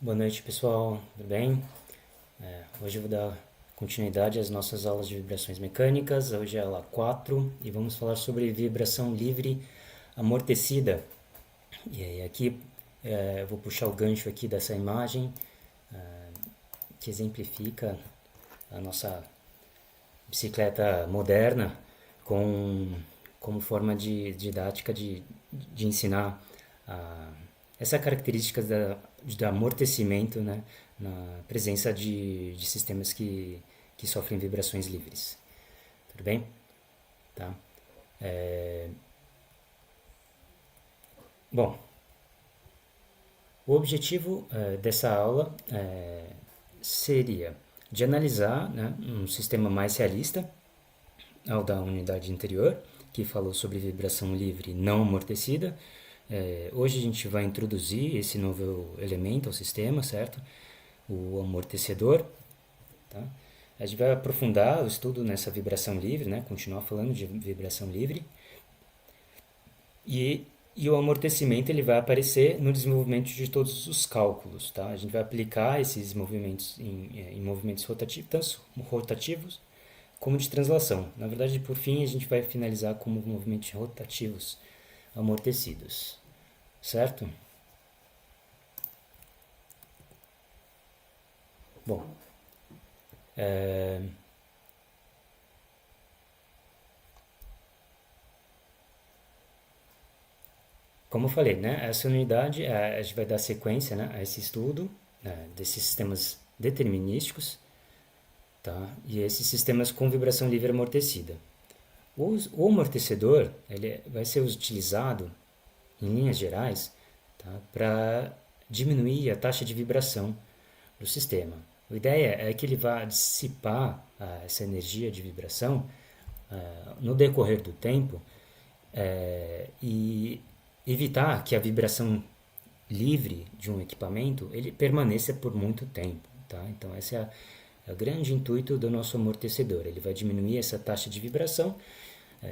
Boa noite, pessoal, tudo bem? Hoje eu vou dar continuidade às nossas aulas de vibrações mecânicas. Hoje é a aula 4 e vamos falar sobre vibração livre amortecida. E aí, aqui eu vou puxar o gancho aqui dessa imagem que exemplifica a nossa bicicleta moderna como forma de didática de ensinar essa característica de amortecimento, né, na presença de sistemas que sofrem vibrações livres. Tudo bem? Tá? Bom, o objetivo dessa aula seria de analisar, né, um sistema mais realista ao da unidade anterior, que falou sobre vibração livre não amortecida. Hoje a gente vai introduzir esse novo elemento ao sistema, certo? O amortecedor. Tá? A gente vai aprofundar o estudo nessa vibração livre, né? Continuar falando de vibração livre. E o amortecimento ele vai aparecer no desenvolvimento de todos os cálculos. Tá? A gente vai aplicar esses movimentos em movimentos rotativos, tanto rotativos como de translação. Na verdade, por fim, a gente vai finalizar como movimentos rotativos amortecidos, certo? Bom, como eu falei, né, essa unidade a gente vai dar sequência, né, a esse estudo, né, desses sistemas determinísticos, tá? E esses sistemas com vibração livre amortecida. O amortecedor ele vai ser utilizado em linhas gerais, tá, para diminuir a taxa de vibração do sistema. A ideia é que ele vá dissipar essa energia de vibração no decorrer do tempo e evitar que a vibração livre de um equipamento ele permaneça por muito tempo. Tá? Então, esse é o grande intuito do nosso amortecedor. Ele vai diminuir essa taxa de vibração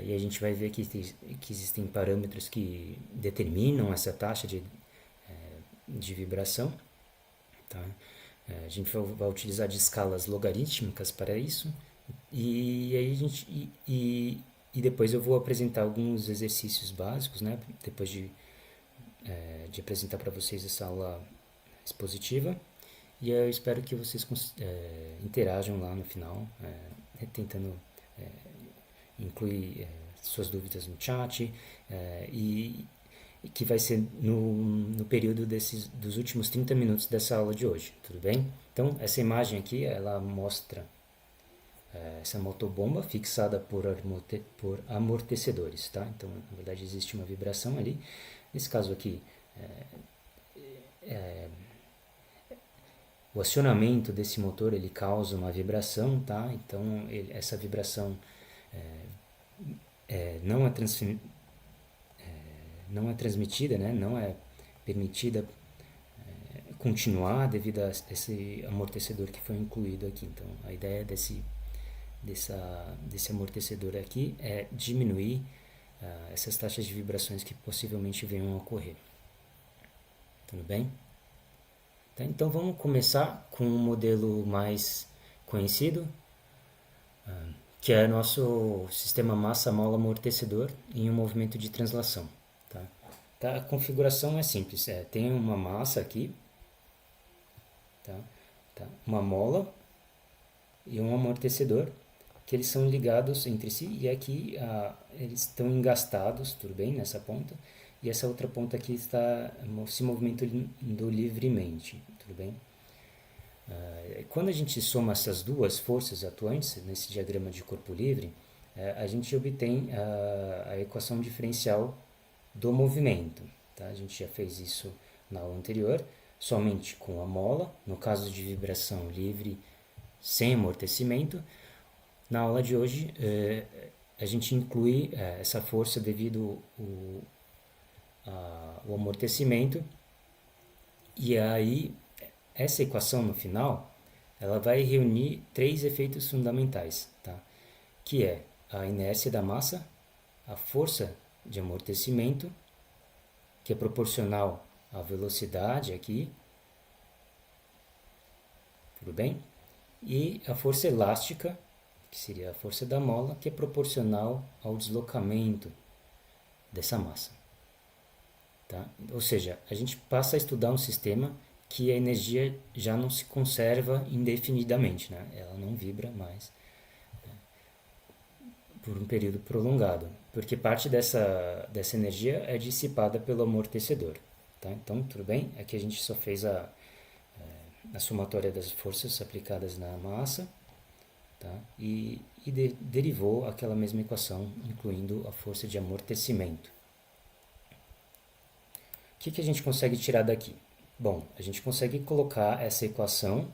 e a gente vai ver que existem parâmetros que determinam essa taxa de vibração. Tá? A gente vai utilizar de escalas logarítmicas para isso e aí e depois eu vou apresentar alguns exercícios básicos, né? Depois de apresentar para vocês essa aula expositiva e eu espero que vocês interajam lá no final, tentando incluir suas dúvidas no chat e que vai ser no período dos últimos 30 minutos dessa aula de hoje, tudo bem? Então, essa imagem aqui, ela mostra essa motobomba fixada por amortecedores, tá? Então, na verdade, existe uma vibração ali. Nesse caso aqui, o acionamento desse motor, ele causa uma vibração, tá? Então, essa vibração não é transmitida, né? Não é permitida continuar devido a esse amortecedor que foi incluído aqui. Então, a ideia desse amortecedor aqui é diminuir essas taxas de vibrações que possivelmente venham a ocorrer. Tudo bem? Tá, então, vamos começar com um modelo mais conhecido, que é nosso sistema massa-mola amortecedor em um movimento de translação. Tá? A configuração é simples, tem uma massa aqui, tá? Uma mola e um amortecedor, que eles são ligados entre si e aqui eles estão engastados, tudo bem, nessa ponta, e essa outra ponta aqui está se movimentando livremente, tudo bem? Quando a gente soma essas duas forças atuantes nesse diagrama de corpo livre, a gente obtém a equação diferencial do movimento. Tá? A gente já fez isso na aula anterior, somente com a mola, no caso de vibração livre sem amortecimento. Na aula de hoje, a gente inclui essa força devido ao amortecimento, e aí essa equação no final ela vai reunir três efeitos fundamentais, tá? Que é a inércia da massa, a força de amortecimento, que é proporcional à velocidade aqui, tudo bem? E a força elástica, que seria a força da mola, que é proporcional ao deslocamento dessa massa. Tá? Ou seja, a gente passa a estudar um sistema que a energia já não se conserva indefinidamente, né? Ela não vibra mais por um período prolongado, porque parte dessa energia é dissipada pelo amortecedor. Tá? Então, tudo bem? Aqui a gente só fez a somatória das forças aplicadas na massa, tá? E derivou aquela mesma equação, incluindo a força de amortecimento. O que a gente consegue tirar daqui? Bom, a gente consegue colocar essa equação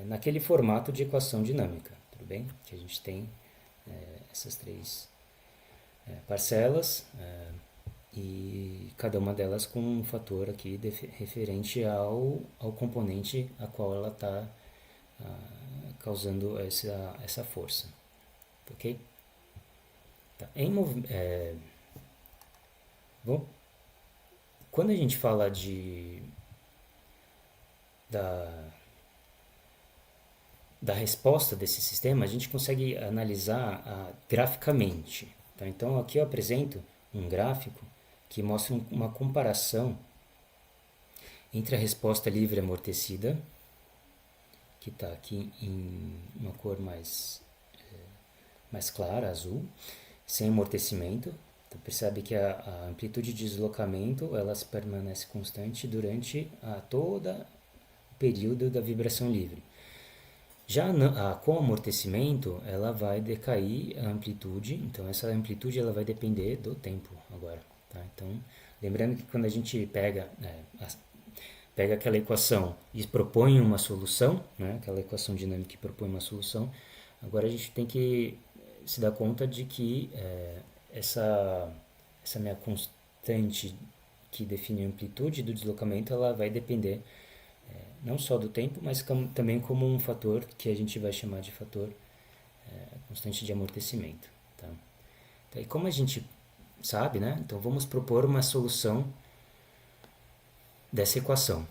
naquele formato de equação dinâmica, tudo bem? Que a gente tem essas três parcelas e cada uma delas com um fator aqui referente ao componente a qual ela está causando essa força, ok? Tá. Bom, quando a gente fala da resposta desse sistema, a gente consegue analisar graficamente. Tá? Então, aqui eu apresento um gráfico que mostra uma comparação entre a resposta livre amortecida, que está aqui em uma cor mais clara, azul, sem amortecimento. Então, percebe que a amplitude de deslocamento ela se permanece constante durante todo o período da vibração livre. Já com amortecimento, ela vai decair a amplitude, então essa amplitude ela vai depender do tempo agora. Tá? Então, lembrando que quando a gente pega aquela equação e propõe uma solução, né, aquela equação dinâmica que propõe uma solução, agora a gente tem que se dar conta de que essa minha constante que define a amplitude do deslocamento, ela vai depender não só do tempo, mas também como um fator que a gente vai chamar de fator constante de amortecimento. Tá? Então, e como a gente sabe, né? Então vamos propor uma solução dessa equação.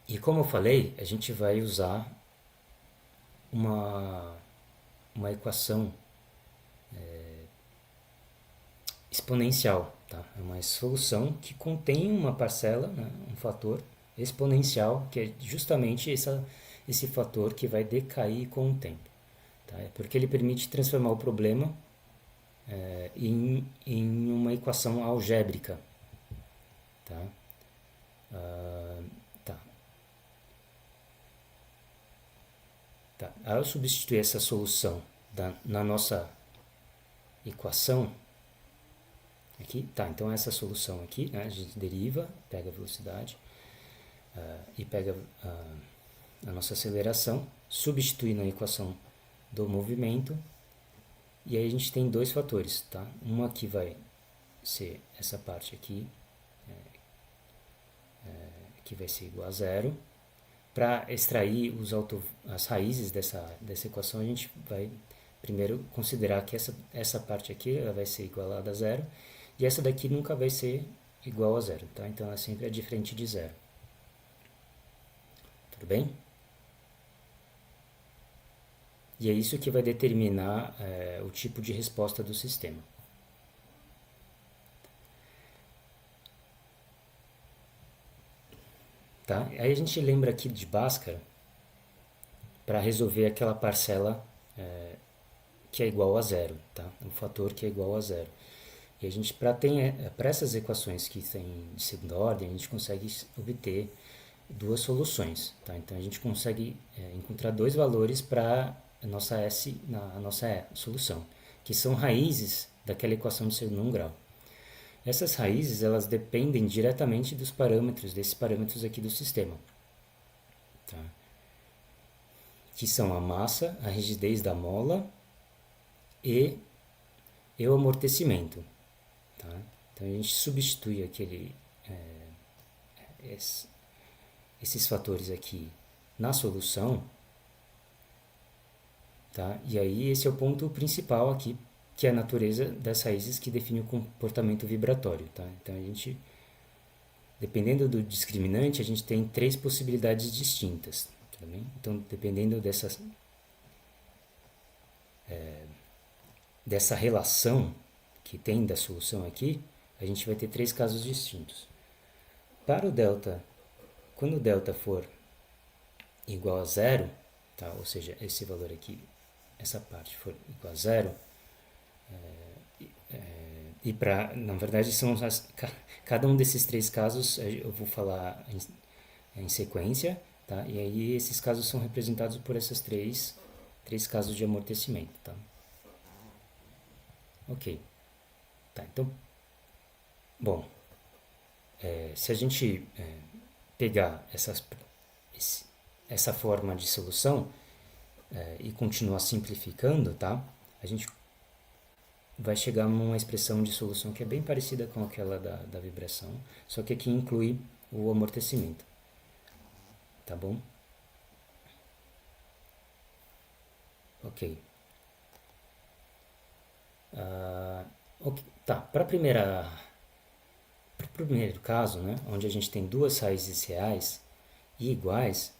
E como eu falei, a gente vai usar uma equação exponencial. Tá? É uma solução que contém uma parcela, né? Um fator exponencial, que é justamente esse fator que vai decair com o tempo. Tá? É porque ele permite transformar o problema em uma equação algébrica. Tá? Tá. Ao substituir essa solução na nossa equação, aqui, tá, então essa solução aqui, né, a gente deriva, pega a velocidade e pega a nossa aceleração, substitui na equação do movimento, e aí a gente tem dois fatores, tá? Uma aqui vai ser essa parte aqui, que vai ser igual a zero. Para extrair as raízes dessa equação, a gente vai primeiro considerar que essa parte aqui ela vai ser igualada a zero, e essa daqui nunca vai ser igual a zero, tá? Então ela sempre é diferente de zero. Tudo bem? E é isso que vai determinar o tipo de resposta do sistema. Tá? Aí a gente lembra aqui de Bhaskara para resolver aquela parcela que é igual a zero, tá? Um fator que é igual a zero. E a gente, para essas equações que têm de segunda ordem, a gente consegue obter duas soluções. Tá? Então a gente consegue encontrar dois valores para a nossa solução, que são raízes daquela equação de segundo grau. Essas raízes elas dependem diretamente dos parâmetros, desses parâmetros aqui do sistema. Tá? Que são a massa, a rigidez da mola e o amortecimento. Tá? Então a gente substitui esses fatores aqui na solução, tá? E aí esse é o ponto principal aqui, que é a natureza das raízes que define o comportamento vibratório. Tá? Então a gente dependendo do discriminante, a gente tem três possibilidades distintas. Tá bem? Então, dependendo dessa relação que tem da solução aqui, a gente vai ter três casos distintos. Para o delta, quando o delta for igual a zero, tá? Ou seja, esse valor aqui, essa parte for igual a zero, e na verdade, cada um desses três casos eu vou falar em sequência, tá? E aí esses casos são representados por esses três casos de amortecimento, tá? Ok. Tá, então, bom, se a gente pegar essa forma de solução e continuar simplificando, tá? A gente vai chegar numa expressão de solução que é bem parecida com aquela da vibração, só que aqui inclui o amortecimento, tá bom? Ok. Ok, tá, para o primeiro caso, né, onde a gente tem duas raízes reais e iguais,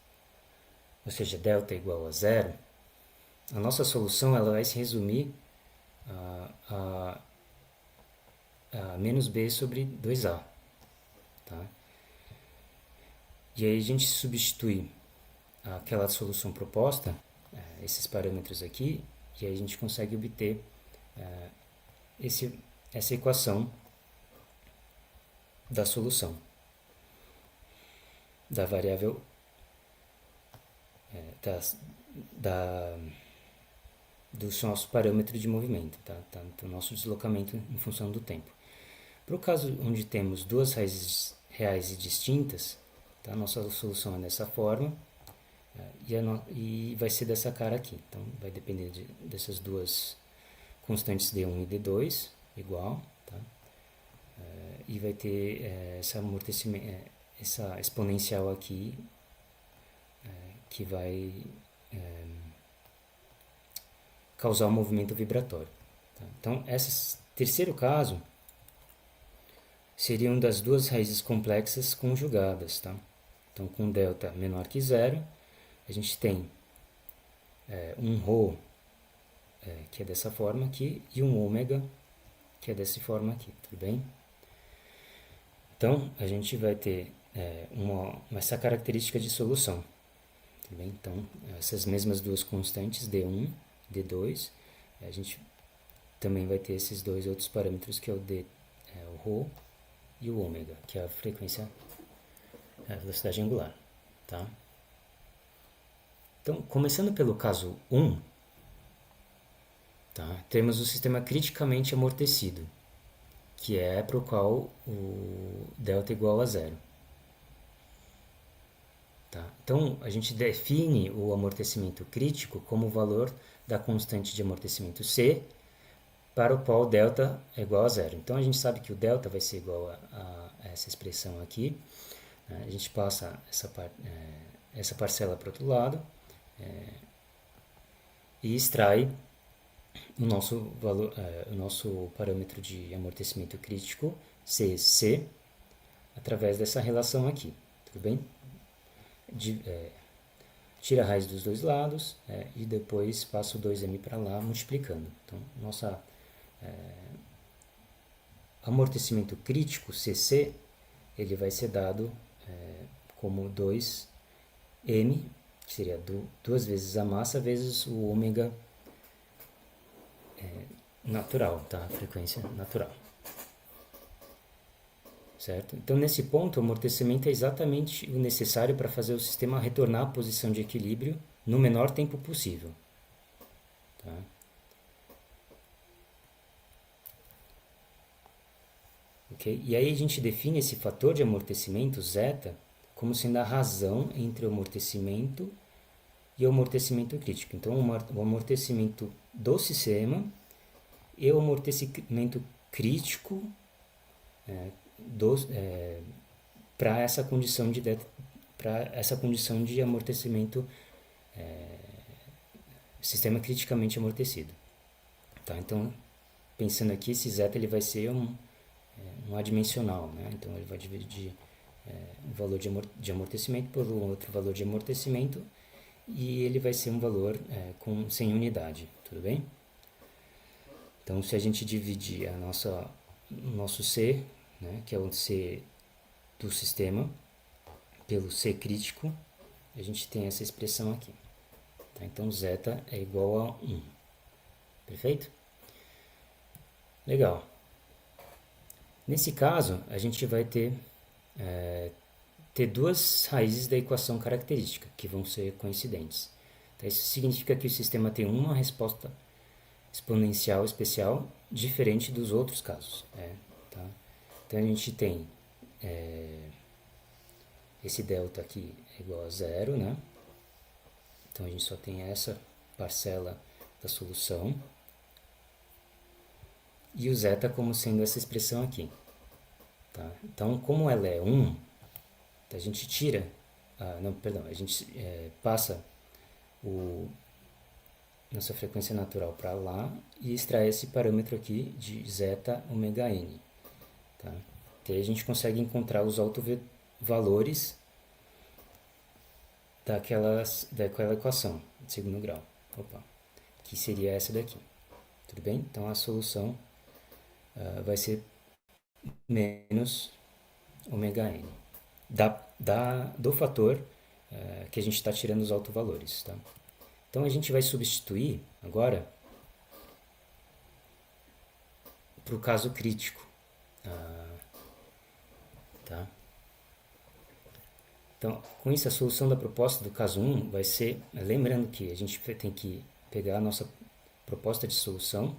ou seja, delta igual a zero, a nossa solução ela vai se resumir a menos b sobre 2a. Tá? E aí a gente substitui aquela solução proposta, esses parâmetros aqui, e aí a gente consegue obter essa equação da solução da variável do nosso parâmetro de movimento, tá? Do nosso deslocamento em função do tempo. Para o caso onde temos duas raízes reais e distintas, tá? A nossa solução é dessa forma e vai ser dessa cara aqui. Então, vai depender dessas duas constantes D1 e D2 igual, tá? E vai ter essa exponencial aqui que vai causar um movimento vibratório. Tá? Então, esse terceiro caso seriam das duas raízes complexas conjugadas. Tá? Então, com delta menor que zero, a gente tem um ρ, que é dessa forma aqui, e um ômega, que é dessa forma aqui, tudo bem? Então, a gente vai ter essa característica de solução. Tudo bem? Então, essas mesmas duas constantes, D1, D2, a gente também vai ter esses dois outros parâmetros, que é o ρ e o ômega, que é a frequência, a velocidade angular. Tá? Então, começando pelo caso 1, tá? Temos o sistema criticamente amortecido, que é para o qual o delta é igual a zero. Tá? Então, a gente define o amortecimento crítico como o valor da constante de amortecimento C, para o qual delta é igual a zero. Então, a gente sabe que o delta vai ser igual a essa expressão aqui. Né? A gente passa essa parcela para o outro lado e extrai o nosso parâmetro de amortecimento crítico, CC, através dessa relação aqui. Tudo bem? Tira a raiz dos dois lados e depois passa o 2m para lá, multiplicando. Então, nosso amortecimento crítico, CC, ele vai ser dado como 2m, que seria 2 vezes a massa, vezes o ômega natural, tá? A frequência natural. Certo? Então, nesse ponto, o amortecimento é exatamente o necessário para fazer o sistema retornar à posição de equilíbrio no menor tempo possível. Tá? Okay? E aí a gente define esse fator de amortecimento, zeta, como sendo a razão entre o amortecimento e o amortecimento crítico. Então, o amortecimento do sistema e o amortecimento crítico para essa condição de amortecimento, sistema criticamente amortecido. Tá? Então, pensando aqui, esse zeta ele vai ser um adimensional, né? Então ele vai dividir um valor de amortecimento por um outro valor de amortecimento, e ele vai ser um valor sem unidade, tudo bem? Então, se a gente dividir o nosso C, né, que é o C do sistema, pelo C crítico, a gente tem essa expressão aqui. Tá? Então, zeta é igual a 1. Perfeito? Legal. Nesse caso, a gente vai ter duas raízes da equação característica, que vão ser coincidentes. Então, isso significa que o sistema tem uma resposta exponencial especial diferente dos outros casos. Tá? Então, a gente tem esse delta aqui é igual a zero, né? Então, a gente só tem essa parcela da solução. E o zeta como sendo essa expressão aqui. Tá? Então, como ela é 1, a gente tira, a gente passa nossa frequência natural para lá e extrai esse parâmetro aqui de zeta ômega n. Tá? E aí a gente consegue encontrar os autovalores daquela equação de segundo grau, que seria essa daqui. Tudo bem? Então a solução vai ser menos ômega n do fator que a gente está tirando os autovalores. Tá? Então a gente vai substituir agora para o caso crítico. Tá? Então, com isso, a solução da proposta do caso 1 vai ser, lembrando que a gente tem que pegar a nossa proposta de solução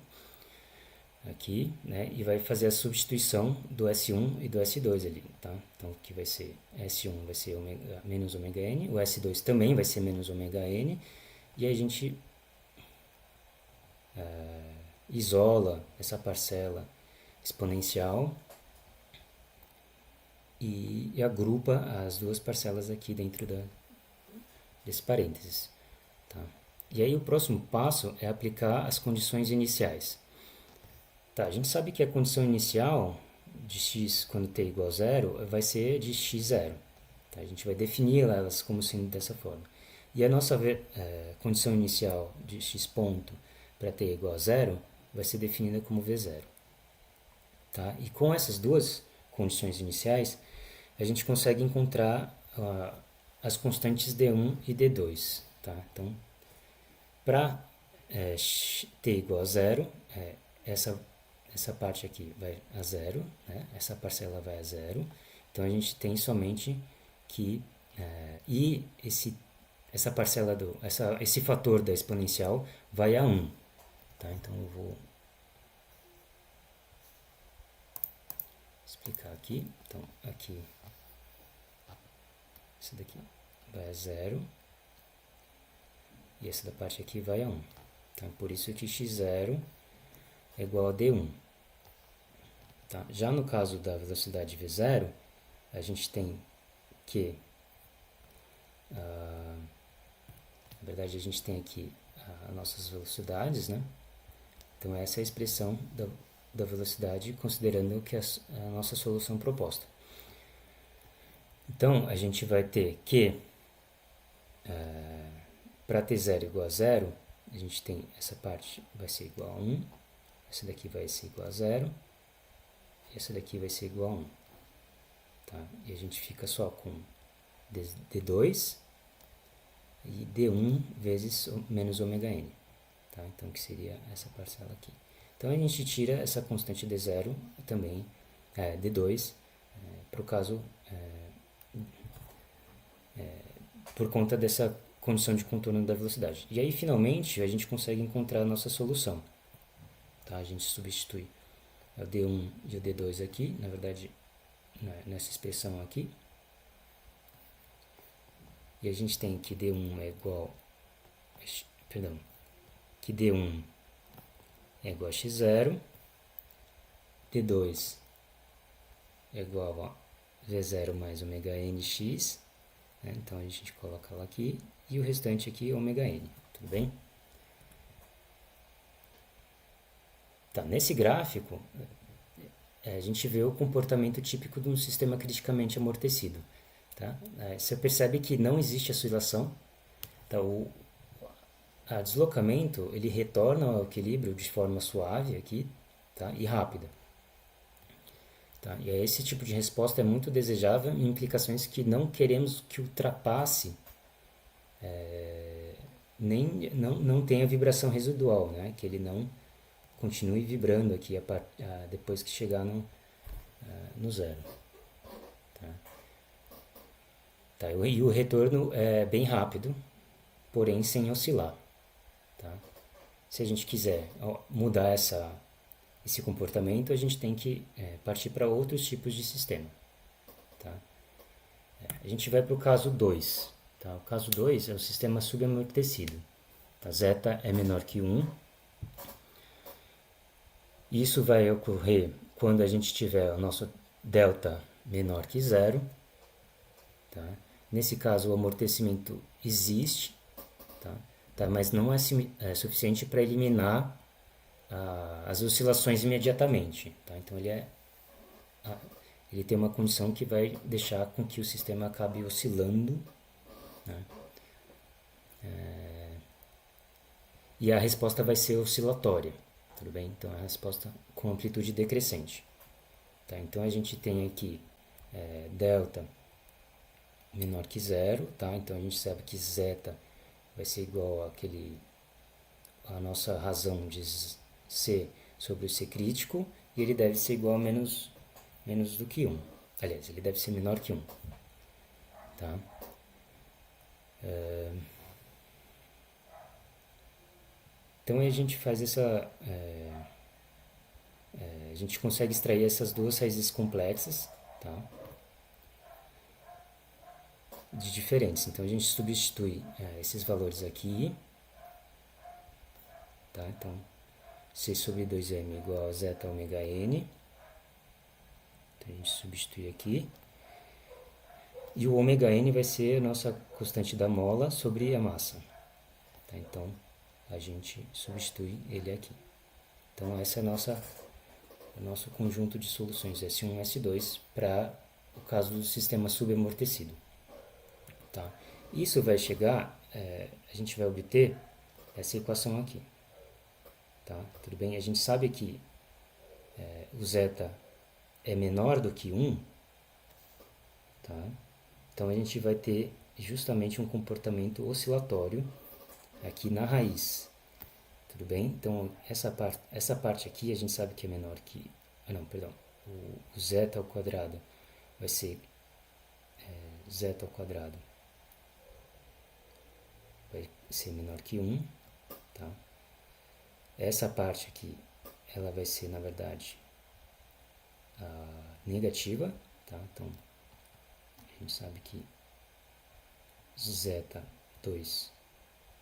aqui, né, e vai fazer a substituição do S1 e do S2 ali, tá? Então, que vai ser S1 vai ser menos ômega n, o S2 também vai ser menos ômega n, e aí a gente isola essa parcela exponencial e agrupa as duas parcelas aqui dentro desse parênteses. Tá? E aí o próximo passo é aplicar as condições iniciais. Tá, a gente sabe que a condição inicial de x quando t igual a zero vai ser de x0. Tá? A gente vai definir elas como sendo dessa forma. E a nossa condição inicial de x ponto para t igual a zero vai ser definida como v0. Tá? E com essas duas condições iniciais, a gente consegue encontrar as constantes d1 e d2. Tá? Então, para t igual a zero, essa parte aqui vai a zero, né? Essa parcela vai a zero. Então, a gente tem somente que... e essa parcela esse fator da exponencial vai a 1. Tá? Então, eu vou explicar aqui. Então, aqui, essa daqui vai a 0. E essa da parte aqui vai a 1. Então, por isso que x0 é igual a d1. Tá? Já no caso da velocidade v0, a gente tem que... na verdade, a gente tem aqui as nossas velocidades, né? Então, essa é a expressão da velocidade, considerando que a nossa solução proposta. Então, a gente vai ter que, para t0 igual a 0, a gente tem essa parte vai ser igual a 1, essa daqui vai ser igual a 0, e essa daqui vai ser igual a 1. Tá? E a gente fica só com d2 e d1 vezes menos ômega n. Tá? Então, que seria essa parcela aqui. Então, a gente tira essa constante d0 também, d2, para o caso, por conta dessa condição de contorno da velocidade. E aí, finalmente, a gente consegue encontrar a nossa solução. Tá? A gente substitui o d1 e o d2 aqui, na verdade, nessa expressão aqui. E a gente tem que d1 é igual... Perdão. Que d1 é igual a x0, d2 é igual a v0 mais ômega nx, né? Então a gente coloca lá aqui, e o restante aqui é ômega n, tudo bem? Tá, nesse gráfico, a gente vê o comportamento típico de um sistema criticamente amortecido. Tá? Você percebe que não existe oscilação. Tá? O deslocamento ele retorna ao equilíbrio de forma suave aqui, tá? E rápida. Tá? E esse tipo de resposta é muito desejável em implicações que não queremos que ultrapasse, não tenha vibração residual, né? Que ele não continue vibrando aqui depois que chegar no zero. Tá? Tá? E o retorno é bem rápido, porém sem oscilar. Tá? Se a gente quiser mudar esse comportamento, a gente tem que partir para outros tipos de sistema. Tá? A gente vai para o caso 2. Tá? O caso 2 é o sistema subamortecido. Tá? Zeta é menor que 1. Isso vai ocorrer quando a gente tiver o nosso delta menor que 0. Tá? Nesse caso, o amortecimento existe, tá? Mas não é suficiente para eliminar as oscilações imediatamente. Tá? Então, ele tem uma condição que vai deixar com que o sistema acabe oscilando, né? E a resposta vai ser oscilatória, tudo bem? Então, a resposta com amplitude decrescente. Tá? Então, a gente tem aqui delta menor que 0, tá? Então, a gente sabe que zeta vai ser igual a nossa razão de C sobre o C crítico, e ele deve ser igual a menos do que 1. Aliás, ele deve ser menor que 1. Tá? Então a gente faz a gente consegue extrair essas duas raízes complexas, tá? De diferentes. Então a gente substitui esses valores aqui, tá? Então C sobre 2m igual a zeta ômega n. Então a gente substitui aqui. E o ômega n vai ser a nossa constante da mola sobre a massa. Tá? Então a gente substitui ele aqui. Então essa é o nosso conjunto de soluções S1 e S2 para o caso do sistema subamortecido. Tá? Isso vai chegar, a gente vai obter essa equação aqui. Tá? Tudo bem? A gente sabe que o zeta é menor do que 1, tá? Então a gente vai ter justamente um comportamento oscilatório aqui na raiz. Tudo bem? Então essa parte aqui a gente sabe que é menor que... não, perdão. O zeta ao quadrado vai ser zeta ao quadrado vai ser menor que 1. Tá? Essa parte aqui ela vai ser, na verdade, negativa. Tá? Então a gente sabe que zeta 2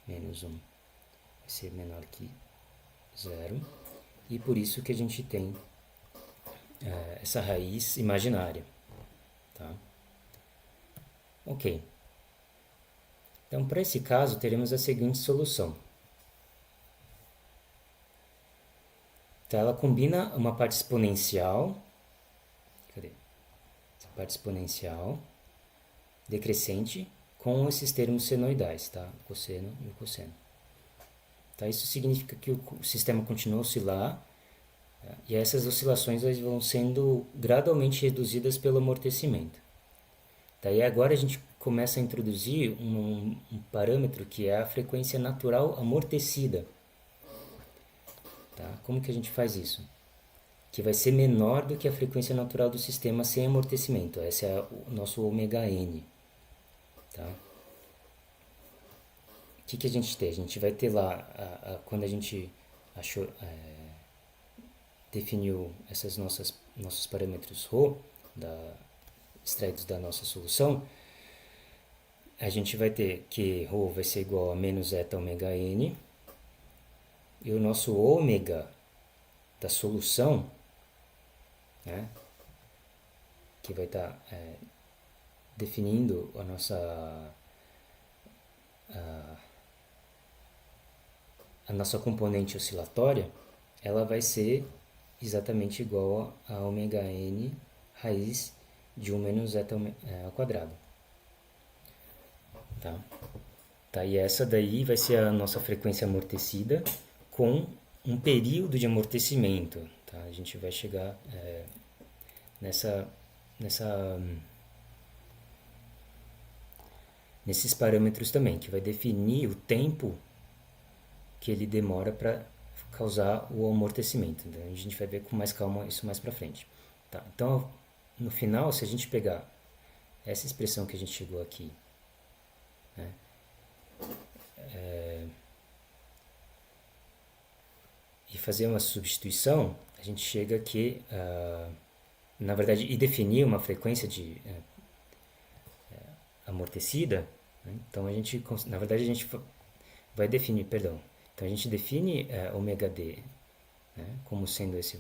menos 1 vai ser menor que 0. E por isso que a gente tem essa raiz imaginária. Tá? Ok. Então, para esse caso, teremos a seguinte solução. Então, ela combina uma parte exponencial. Cadê? Essa parte exponencial decrescente com esses termos senoidais, tá? O cosseno e o cosseno. Tá? Isso significa que o sistema continua a oscilar, tá? E essas oscilações vão sendo gradualmente reduzidas pelo amortecimento. Daí agora a gente começa a introduzir um parâmetro que é a frequência natural amortecida. Tá? Como que a gente faz isso? Que vai ser menor do que a frequência natural do sistema sem amortecimento. Esse é o nosso ômega n. Tá? O que a gente tem? A gente vai ter lá, quando a gente definiu esses nossos parâmetros ρ, extraídos da nossa solução, a gente vai ter que ρ vai ser igual a menos zeta ômega n, e o nosso ômega da solução, né, que vai estar definindo a nossa componente oscilatória, ela vai ser exatamente igual a ômega n raiz de 1 menos zeta ao quadrado. Tá? Tá, e essa daí vai ser a nossa frequência amortecida com um período de amortecimento. Tá? A gente vai chegar nessa, nessa, nesses parâmetros também, que vai definir o tempo que ele demora para causar o amortecimento. Então, a gente vai ver com mais calma isso mais para frente. Tá? Então, no final, se a gente pegar essa expressão que a gente chegou aqui, né, e fazer uma substituição, a gente chega que, na verdade, e definir uma frequência de amortecida, né, então a gente, na verdade, a gente vai definir, perdão, então a gente define ômega d, né, como sendo essa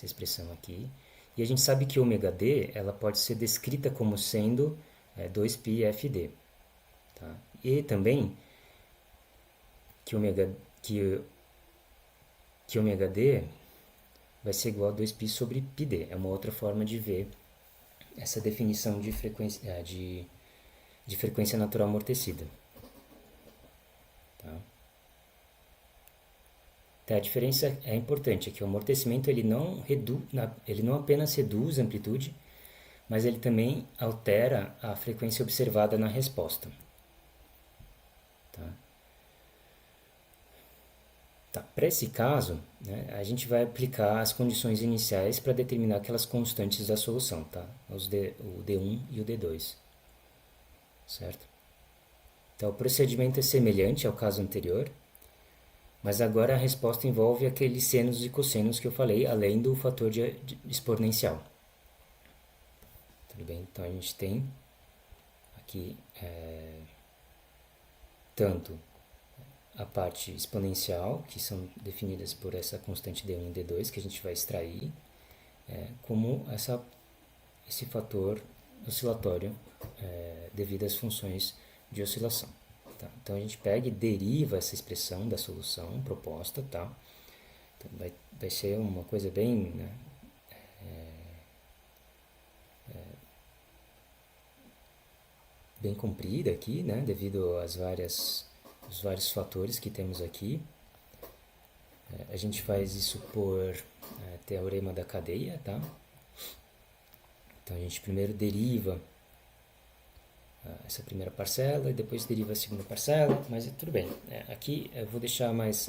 expressão aqui, e a gente sabe que ômega d ela pode ser descrita como sendo 2πfd, tá? E também que ômega d vai ser igual a 2π sobre πd. É uma outra forma de ver essa definição de frequência, de frequência natural amortecida. Tá? Então, a diferença é importante, é que o amortecimento ele não apenas reduz a amplitude, mas ele também altera a frequência observada na resposta. Tá? Tá, para esse caso, né, a gente vai aplicar as condições iniciais para determinar aquelas constantes da solução, tá? O D1 e o D2, certo? Então, o procedimento é semelhante ao caso anterior, mas agora a resposta envolve aqueles senos e cossenos que eu falei, além do fator de exponencial. Tudo bem? Então, a gente tem aqui tanto a parte exponencial, que são definidas por essa constante D1 e D2, que a gente vai extrair, como esse fator oscilatório devido às funções de oscilação. Tá? Então, a gente pega e deriva essa expressão da solução proposta. Tá? Então, vai ser uma coisa bem... né, bem comprida aqui, né, devido às os vários fatores que temos aqui. A gente faz isso por teorema da cadeia, tá? Então a gente primeiro deriva essa primeira parcela e depois deriva a segunda parcela, mas tudo bem. Aqui eu vou deixar mais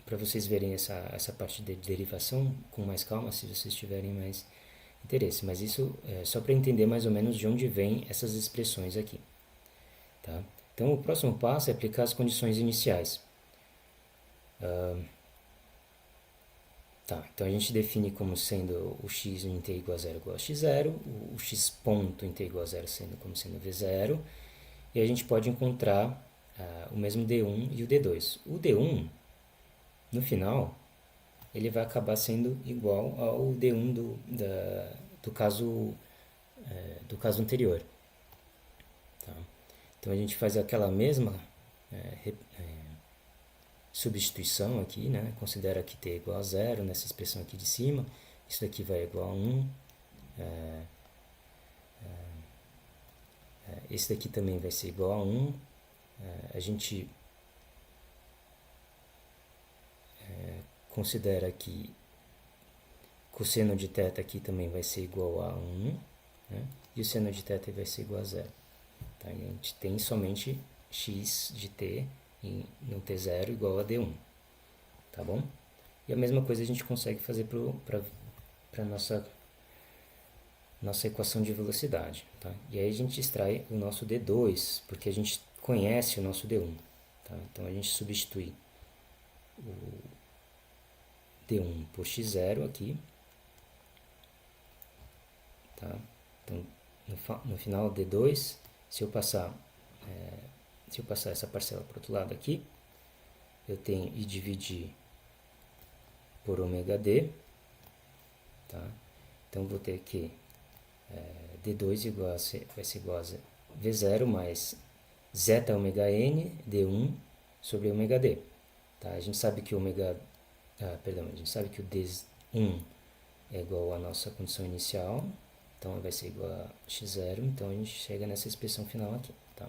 para vocês verem essa parte de derivação com mais calma, se vocês tiverem mais interesse, mas isso é só para entender mais ou menos de onde vêm essas expressões aqui. Tá? Então, o próximo passo é aplicar as condições iniciais. Tá, então a gente define como sendo o x em t igual a 0 igual a x0, o x ponto em t igual a 0 como sendo v0, e a gente pode encontrar o mesmo d1 e o d2. O d1, no final, ele vai acabar sendo igual ao D1 do caso anterior. Tá? Então a gente faz aquela mesma substituição aqui, né? Considera que t é igual a 0 nessa expressão aqui de cima, isso daqui vai igual a 1, esse daqui também vai ser igual a 1, a gente considera que cosseno de θ aqui também vai ser igual a 1, né? E o seno de θ vai ser igual a 0. Tá? E a gente tem somente x de t no t0 igual a d1. Tá bom? E a mesma coisa a gente consegue fazer para a nossa equação de velocidade. Tá? E aí a gente extrai o nosso d2, porque a gente conhece o nosso d1. Tá? Então a gente substitui o d1 por x0 aqui. Tá? Então, no final d2, se eu passar essa parcela para o outro lado aqui, eu tenho e dividir por ômega d. Tá? Então, vou ter que d2 vai ser igual a v0 mais zeta ômega n d1 sobre ômega d. Tá? A gente sabe que ômega perdão, a gente sabe que o D1 é igual à nossa condição inicial, então vai ser igual a x0, então a gente chega nessa expressão final aqui, tá?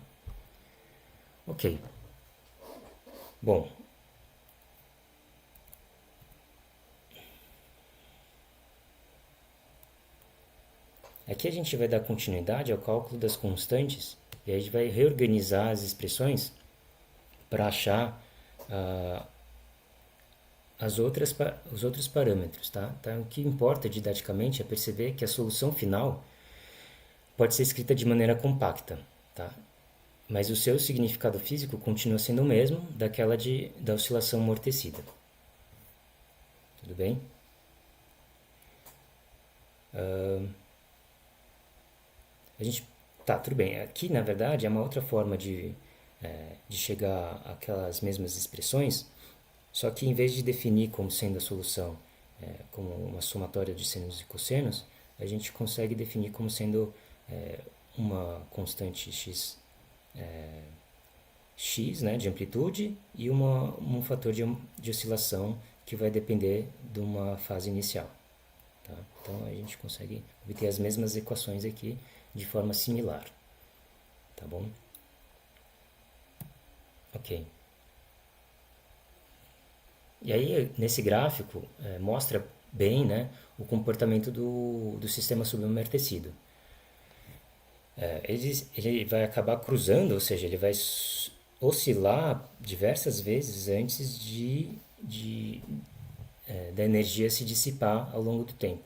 Ok. Bom, aqui a gente vai dar continuidade ao cálculo das constantes e aí a gente vai reorganizar as expressões para achar os outros parâmetros, tá? Então, o que importa didaticamente é perceber que a solução final pode ser escrita de maneira compacta, tá? Mas o seu significado físico continua sendo o mesmo da oscilação amortecida. Tudo bem? Tudo bem. Aqui, na verdade, é uma outra forma de chegar àquelas mesmas expressões, só que em vez de definir como sendo a solução como uma somatória de senos e cossenos, a gente consegue definir como sendo uma constante x, né, de amplitude e um fator de oscilação que vai depender de uma fase inicial. Tá? Então a gente consegue obter as mesmas equações aqui de forma similar. Tá bom? Ok. E aí, nesse gráfico, mostra bem, né, o comportamento do sistema subamortecido. Ele vai acabar cruzando, ou seja, ele vai oscilar diversas vezes antes da energia se dissipar ao longo do tempo.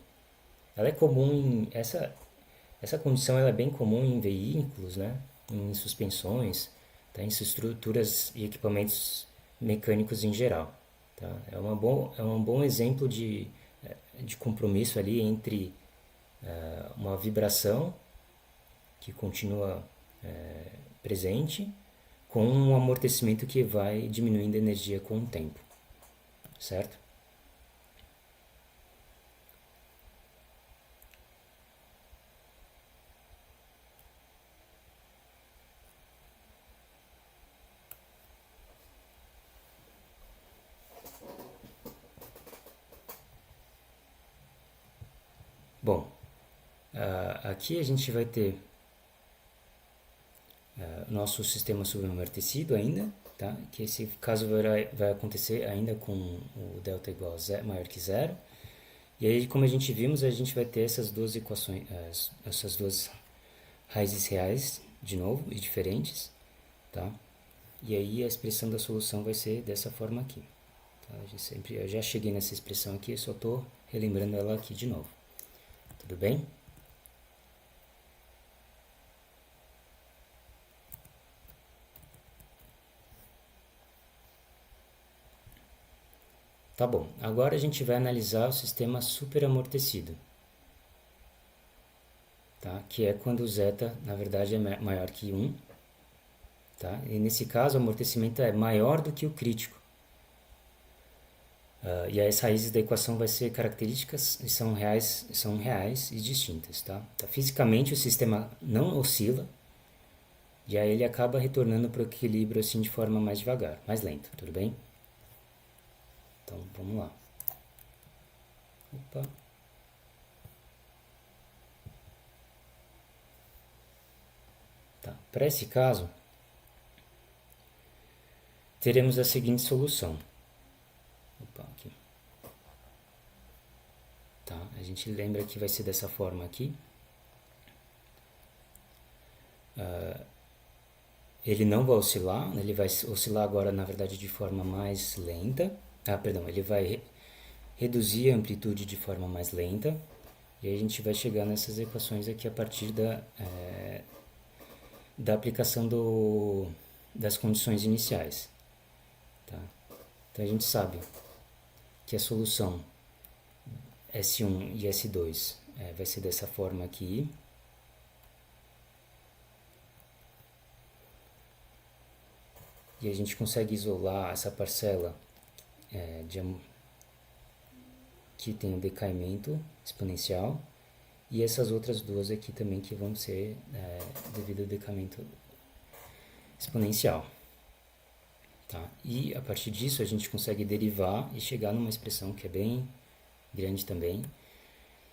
Ela é comum essa condição ela é bem comum em veículos, né, em suspensões, tá, em estruturas e equipamentos mecânicos em geral. Tá? É um bom exemplo de compromisso ali entre uma vibração que continua presente com um amortecimento que vai diminuindo a energia com o tempo, certo? Bom, aqui a gente vai ter nosso sistema subamortecido ainda, tá? Que esse caso vai acontecer ainda com o delta igual a zero, maior que zero. E aí, como a gente vimos, a gente vai ter essas duas equações, essas duas raízes reais, de novo, e diferentes, tá? E aí a expressão da solução vai ser dessa forma aqui. Tá? Eu já cheguei nessa expressão aqui, eu só estou relembrando ela aqui de novo. Tudo bem? Tá bom, agora a gente vai analisar o sistema superamortecido, tá? Que é quando o zeta, na verdade, é maior que 1, tá? E nesse caso, o amortecimento é maior do que o crítico. E as raízes da equação vai ser características e são reais e distintas, tá? Então, fisicamente, o sistema não oscila, e aí ele acaba retornando para o equilíbrio assim de forma mais devagar, mais lenta, tudo bem? Então, vamos lá. Opa. Tá. Para esse caso, teremos a seguinte solução. Opa, aqui. Tá. A gente lembra que vai ser dessa forma aqui. Ele não vai oscilar, ele vai oscilar agora, na verdade, de forma mais lenta. Ele vai reduzir a amplitude de forma mais lenta. E aí a gente vai chegar nessas equações aqui a partir da aplicação das condições iniciais. Tá? Então a gente sabe que a solução S1 e S2 vai ser dessa forma aqui. E a gente consegue isolar essa parcela que tem um decaimento exponencial e essas outras duas aqui também que vão ser devido ao decaimento exponencial. Tá? E a partir disso a gente consegue derivar e chegar numa expressão que é bem grande também.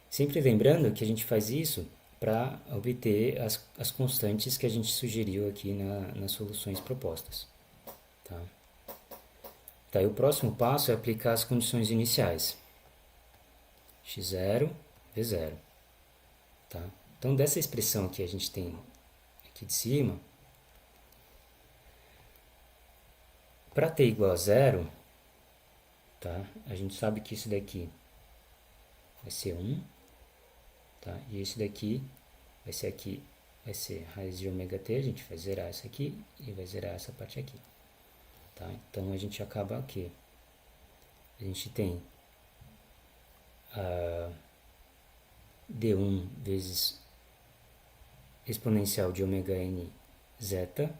Sempre lembrando que a gente faz isso para obter as constantes que a gente sugeriu aqui nas soluções propostas. Tá? Tá, e o próximo passo é aplicar as condições iniciais. x0, v0. Tá? Então, dessa expressão que a gente tem aqui de cima, para t igual a zero, tá? A gente sabe que isso daqui vai ser 1, tá? E esse daqui vai ser raiz de ômega t, a gente vai zerar essa aqui e vai zerar essa parte aqui. Tá? Então a gente acaba aqui. A gente tem d1 vezes exponencial de ômega n zeta,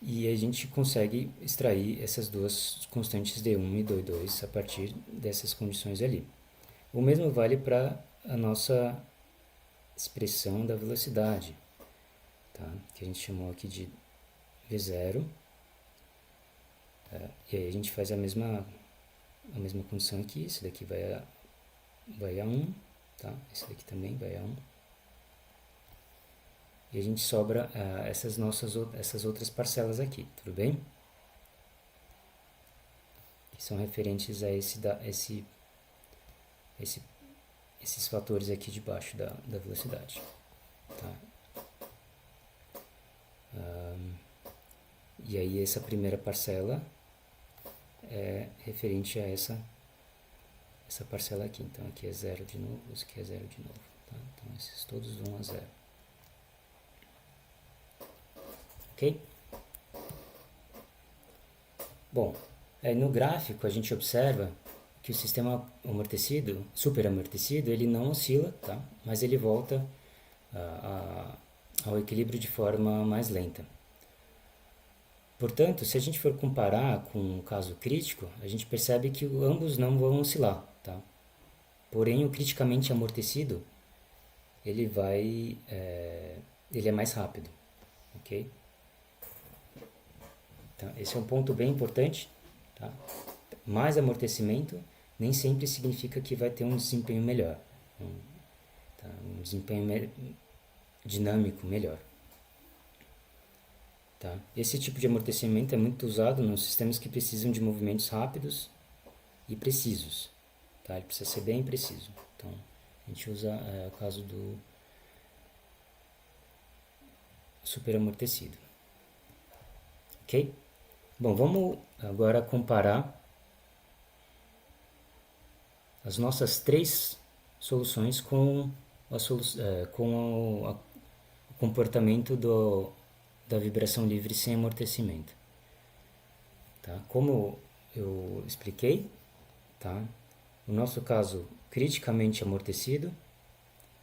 e a gente consegue extrair essas duas constantes d1 e d2 a partir dessas condições ali. O mesmo vale para a nossa expressão da velocidade, tá? Que a gente chamou aqui de v0. E aí a gente faz a mesma condição aqui. Esse daqui vai a 1, tá? Esse daqui também vai a 1. E a gente sobra essas outras parcelas aqui, tudo bem? Que são referentes a esses fatores aqui de baixo da velocidade. Tá? E aí essa primeira parcela é referente a essa parcela aqui. Então aqui é 0 de novo, esse aqui é 0 de novo. Tá? Então esses todos vão a 0. Ok? Bom, no gráfico a gente observa que o sistema amortecido, superamortecido, ele não oscila, tá? Mas ele volta ao equilíbrio de forma mais lenta. Portanto, se a gente for comparar com o caso crítico, a gente percebe que ambos não vão oscilar, tá? Porém, o criticamente amortecido, ele é mais rápido, ok? Então, esse é um ponto bem importante, tá? Mais amortecimento nem sempre significa que vai ter um desempenho melhor, um desempenho dinâmico melhor. Tá? Esse tipo de amortecimento é muito usado nos sistemas que precisam de movimentos rápidos e precisos. Tá? Ele precisa ser bem preciso. Então, a gente usa o caso do superamortecido. Ok? Bom, vamos agora comparar as nossas três soluções com o comportamento da vibração livre sem amortecimento. Tá? Como eu expliquei, tá? No nosso caso criticamente amortecido,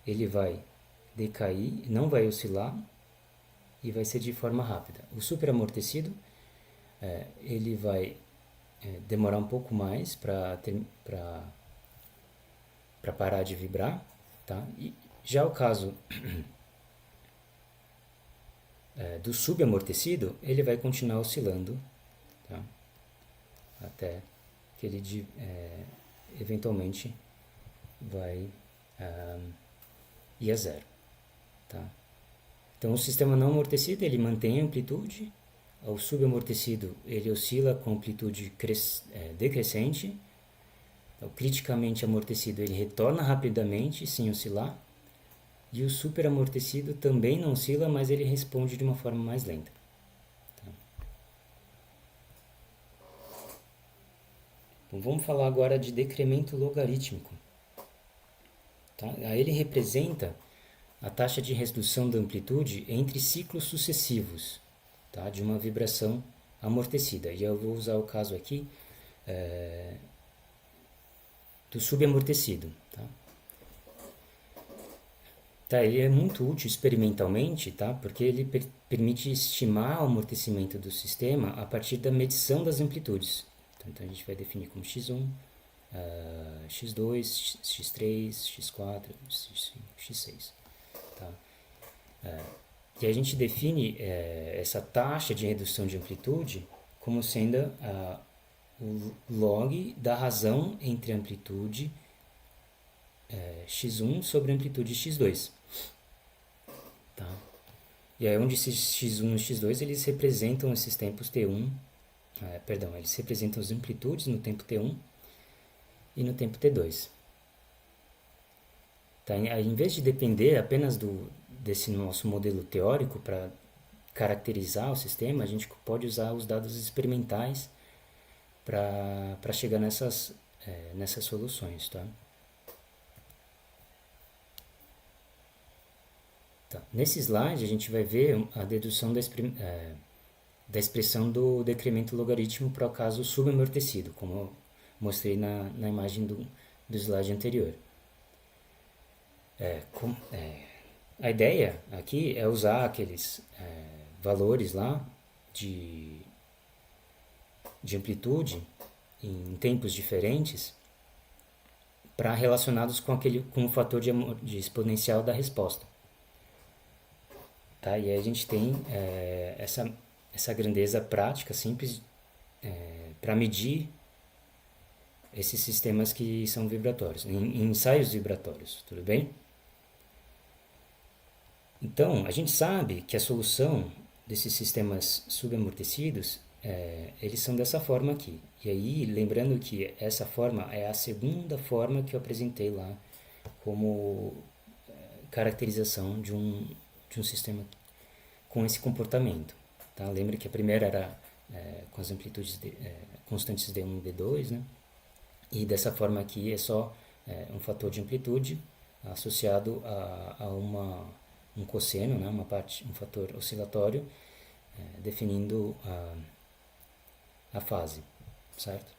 ele vai decair, não vai oscilar e vai ser de forma rápida. O superamortecido, ele vai demorar um pouco mais para parar de vibrar, tá? E já o caso do subamortecido, ele vai continuar oscilando, tá? Até que ele eventualmente vai ir a zero. Tá? Então, o sistema não amortecido, ele mantém a amplitude, o subamortecido, ele oscila com amplitude decrescente, o criticamente amortecido, ele retorna rapidamente, sem oscilar, e o superamortecido também não oscila, mas ele responde de uma forma mais lenta. Tá? Então, vamos falar agora de decremento logarítmico. Tá? Aí ele representa a taxa de redução da amplitude entre ciclos sucessivos, tá? De uma vibração amortecida. E eu vou usar o caso aqui do subamortecido. Tá, ele é muito útil experimentalmente, tá? Porque ele permite estimar o amortecimento do sistema a partir da medição das amplitudes. Então a gente vai definir como x1, x2, x3, x4, x5, x6. Tá? E a gente define essa taxa de redução de amplitude como sendo o log da razão entre amplitude x1 sobre amplitude x2. Tá? E aí onde esses x1 e x2 eles representam esses tempos t1, eles representam as amplitudes no tempo t1 e no tempo t2. Tá? Em vez de depender apenas desse nosso modelo teórico para caracterizar o sistema, a gente pode usar os dados experimentais para chegar nessas soluções. Tá? Tá. Nesse slide a gente vai ver a dedução da expressão do decremento logaritmo para o caso subamortecido, como eu mostrei na imagem do slide anterior. A ideia aqui é usar aqueles valores lá de amplitude em tempos diferentes para relacionados com o fator de exponencial da resposta. Tá? E aí a gente tem essa grandeza prática simples para medir esses sistemas que são vibratórios, em ensaios vibratórios, tudo bem? Então, a gente sabe que a solução desses sistemas subamortecidos, eles são dessa forma aqui. E aí, lembrando que essa forma é a segunda forma que eu apresentei lá como caracterização de um sistema com esse comportamento. Tá? Lembra que a primeira era com as amplitudes constantes D1 e D2, né? E dessa forma aqui é só um fator de amplitude associado a um cosseno, né? Um fator oscilatório, definindo a fase, certo?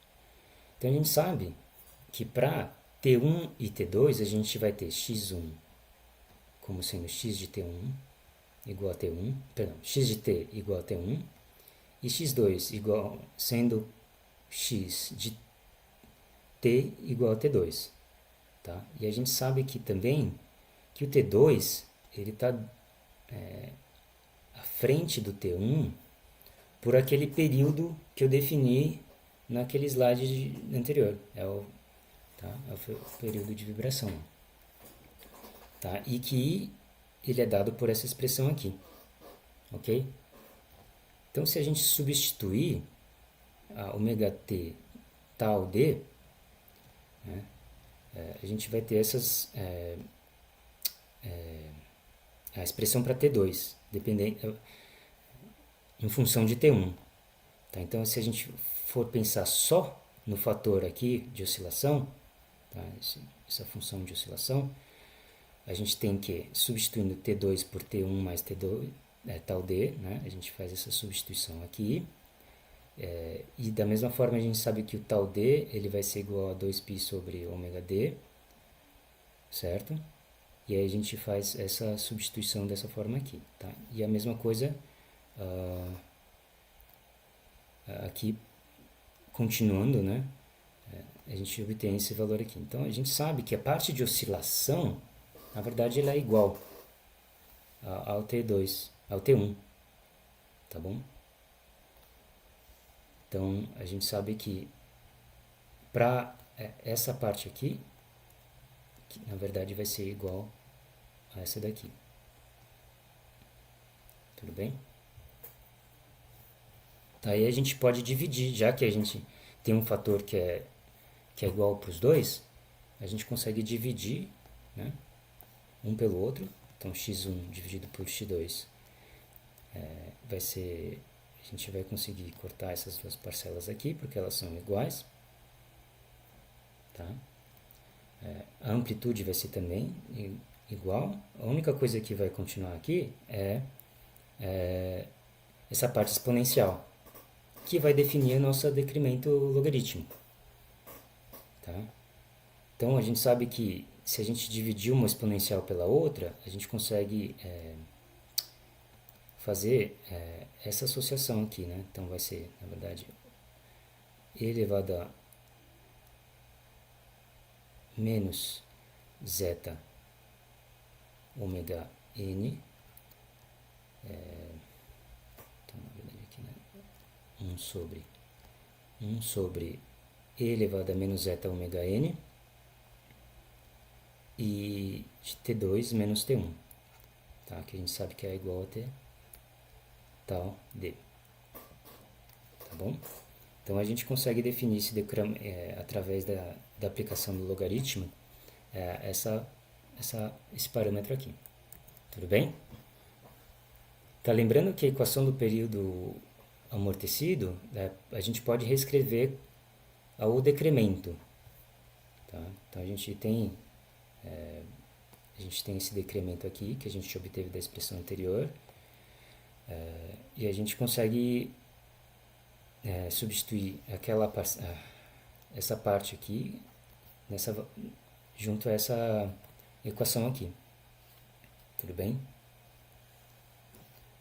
Então a gente sabe que para T1 e T2 a gente vai ter x1 como sendo x de T1 igual a T1, perdão, x de T igual a T1 e x2 sendo x de T igual a T2, tá? E a gente sabe que também que o T2 ele está à frente do T1 por aquele período que eu defini naquele slide anterior, é o período de vibração, tá? E que ele é dado por essa expressão aqui, ok? Então, se a gente substituir a ômega t tal d, né, a gente vai ter a expressão para T2, em função de T1. Tá? Então, se a gente for pensar só no fator aqui de oscilação, tá? Essa função de oscilação, a gente tem que, substituindo T2 por T1 mais T2, tal D, né? A gente faz essa substituição aqui. E da mesma forma a gente sabe que o tal D ele vai ser igual a 2π sobre ômega D, certo? E aí a gente faz essa substituição dessa forma aqui, tá? E a mesma coisa aqui, continuando, né? A gente obtém esse valor aqui. Então a gente sabe que a parte de oscilação, na verdade, ela é igual ao T2, ao T1, tá bom? Então a gente sabe que para essa parte aqui, que na verdade vai ser igual a essa daqui. Tudo bem? Tá, aí a gente pode dividir, já que a gente tem um fator que é igual para os dois, a gente consegue dividir, né, um pelo outro. Então x1 dividido por x2 vai ser, a gente vai conseguir cortar essas duas parcelas aqui, porque elas são iguais. Tá? A amplitude vai ser também igual. A única coisa que vai continuar aqui é essa parte exponencial, que vai definir o nosso decremento logarítmico. Tá? Então a gente sabe que se a gente dividir uma exponencial pela outra, a gente consegue fazer essa associação aqui, né? Então vai ser, na verdade, e elevado a menos zeta ômega n Então, na verdade aqui, né? 1 sobre e elevado a menos zeta ômega n e de T2 menos T1, tá? Que a gente sabe que é igual a T tal D, tá bom? Então a gente consegue definir através da aplicação do logaritmo esse parâmetro aqui, tudo bem? Tá lembrando que a equação do período amortecido, a gente pode reescrever o decremento, tá? Então a gente tem esse decremento aqui que a gente obteve da expressão anterior, e a gente consegue substituir essa parte aqui junto a essa equação aqui, tudo bem?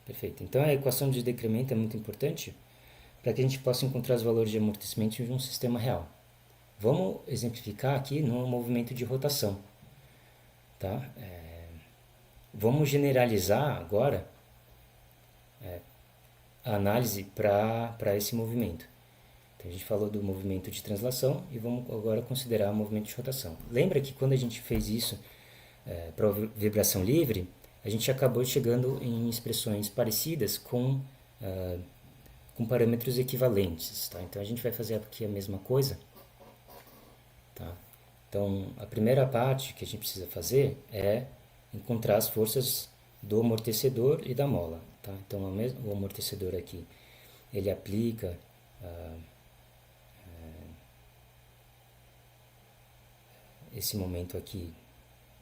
Perfeito. Então a equação de decremento é muito importante para que a gente possa encontrar os valores de amortecimento de um sistema real. Vamos exemplificar aqui no movimento de rotação, tá? Vamos generalizar agora a análise para esse movimento. Então a gente falou do movimento de translação e vamos agora considerar o movimento de rotação. Lembra que quando a gente fez isso para vibração livre, a gente acabou chegando em expressões parecidas com parâmetros equivalentes, tá? Então a gente vai fazer aqui a mesma coisa, tá? Então a primeira parte que a gente precisa fazer é encontrar as forças do amortecedor e da mola, tá? Então o amortecedor aqui ele aplica esse momento aqui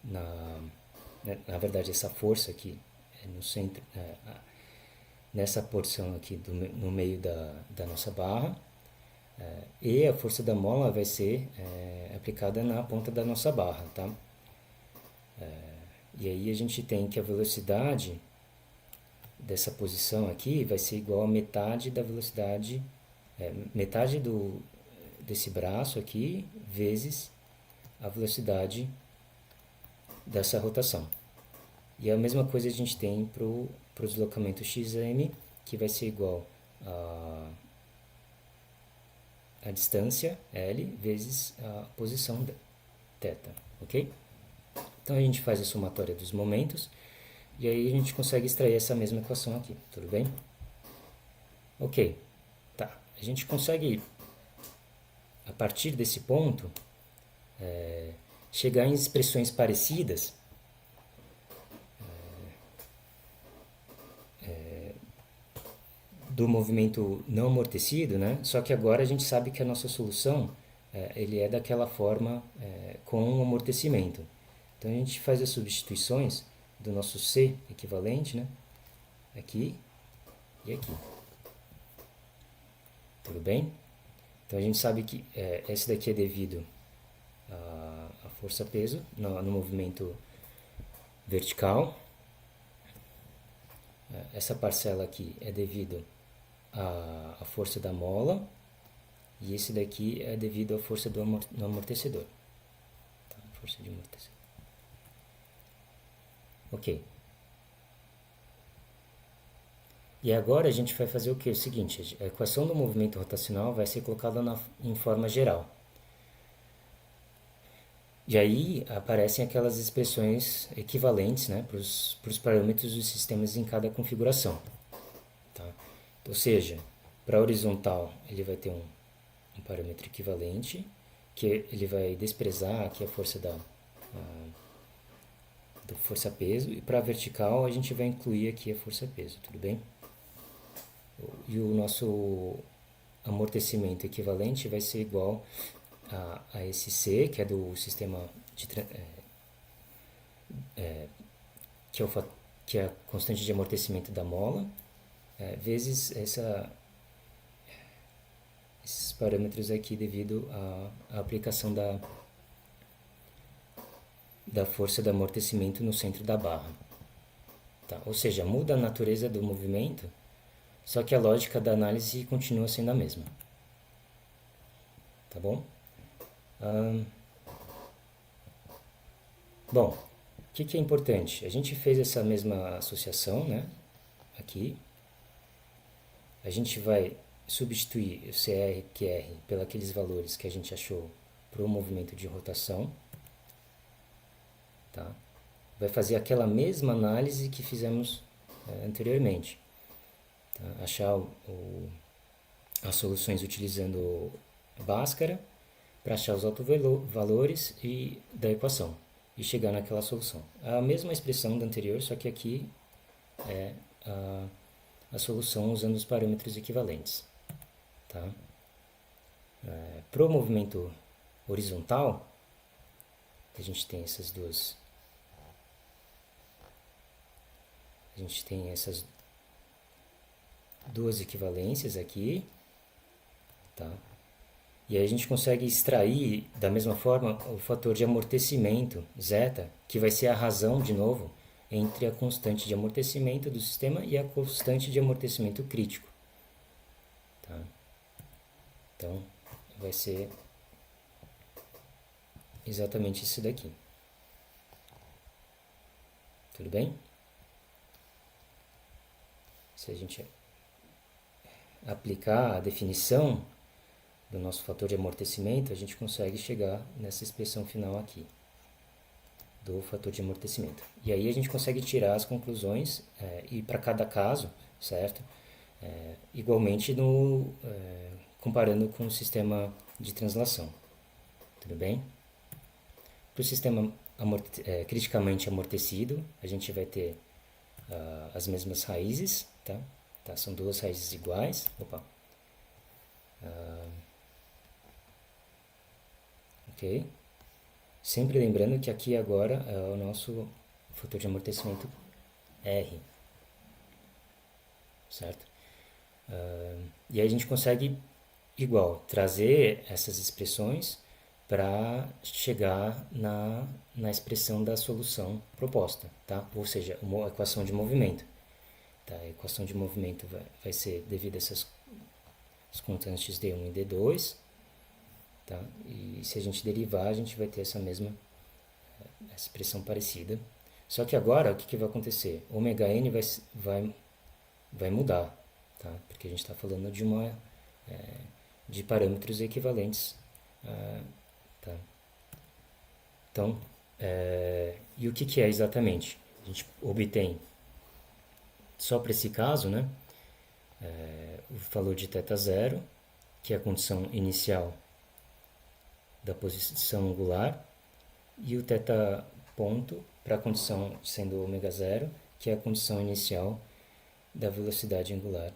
na verdade essa força aqui no centro, nessa porção aqui no meio da nossa barra, e a força da mola vai ser aplicada na ponta da nossa barra, tá? E aí a gente tem que a velocidade dessa posição aqui vai ser igual a metade da velocidade, metade desse braço aqui vezes a velocidade dessa rotação. E a mesma coisa a gente tem para o deslocamento xm, que vai ser igual a distância L vezes a posição θ, ok? Então a gente faz a somatória dos momentos e aí a gente consegue extrair essa mesma equação aqui, tudo bem? Ok, tá. A gente consegue, a partir desse ponto, chegar em expressões parecidas do movimento não amortecido, né? Só que agora a gente sabe que a nossa solução ele é daquela forma com um amortecimento. Então a gente faz as substituições do nosso C equivalente, né? Aqui e aqui. Tudo bem? Então a gente sabe que esse daqui é devido à força-peso no movimento vertical. Essa parcela aqui é devido à força da mola e esse daqui é devido à força do amortecedor. Tá? Força de amortecedor. Ok. E agora a gente vai fazer o que? O seguinte, a equação do movimento rotacional vai ser colocada em forma geral. E aí aparecem aquelas expressões equivalentes, né, para os parâmetros dos sistemas em cada configuração. Tá? Ou seja, para a horizontal ele vai ter um parâmetro equivalente, que ele vai desprezar aqui a força do força-peso, e para a vertical a gente vai incluir aqui a força-peso, tudo bem? E o nosso amortecimento equivalente vai ser igual a esse C, que é do sistema que é a constante de amortecimento da mola, vezes esses parâmetros aqui devido à aplicação da força de amortecimento no centro da barra. Tá? Ou seja, muda a natureza do movimento, só que a lógica da análise continua sendo a mesma. Tá bom? Bom, o que é importante? A gente fez essa mesma associação, né? aqui. A gente vai substituir o CR, QR, pelos aqueles valores que a gente achou para o movimento de rotação. Tá? Vai fazer aquela mesma análise que fizemos anteriormente. Tá? Achar as soluções utilizando Bhaskara para achar os autovalores da equação e chegar naquela solução. A mesma expressão da anterior, só que aqui é a solução usando os parâmetros equivalentes. Tá? Para o movimento horizontal, a gente tem essas duas. A gente tem essas duas equivalências aqui, tá? E aí a gente consegue extrair da mesma forma o fator de amortecimento, zeta, que vai ser a razão, de novo, entre a constante de amortecimento do sistema e a constante de amortecimento crítico. Tá? Então, vai ser exatamente isso daqui. Tudo bem? Se a gente aplicar a definição do nosso fator de amortecimento, a gente consegue chegar nessa expressão final aqui, do fator de amortecimento. E aí a gente consegue tirar as conclusões e para cada caso, certo? Igualmente comparando com o sistema de translação. Tudo bem? Para o sistema criticamente amortecido, a gente vai ter as mesmas raízes, tá? São duas raízes iguais. Opa. Ok? Sempre lembrando que aqui agora é o nosso fator de amortecimento R. Certo? E aí a gente consegue, igual, trazer essas expressões para chegar na expressão da solução proposta, tá? Ou seja, uma equação de movimento. Tá? A equação de movimento vai ser devido a essas constantes D1 e D2, tá? E se a gente derivar, a gente vai ter essa mesma expressão parecida. Só que agora, o que vai acontecer? Ômega n vai mudar, tá? Porque a gente está falando de parâmetros equivalentes. Tá? Então, e o que é exatamente? A gente obtém, só para esse caso, né, o valor de θ0, que é a condição inicial da posição angular, e o θ ponto para a condição sendo ômega 0, que é a condição inicial da velocidade angular.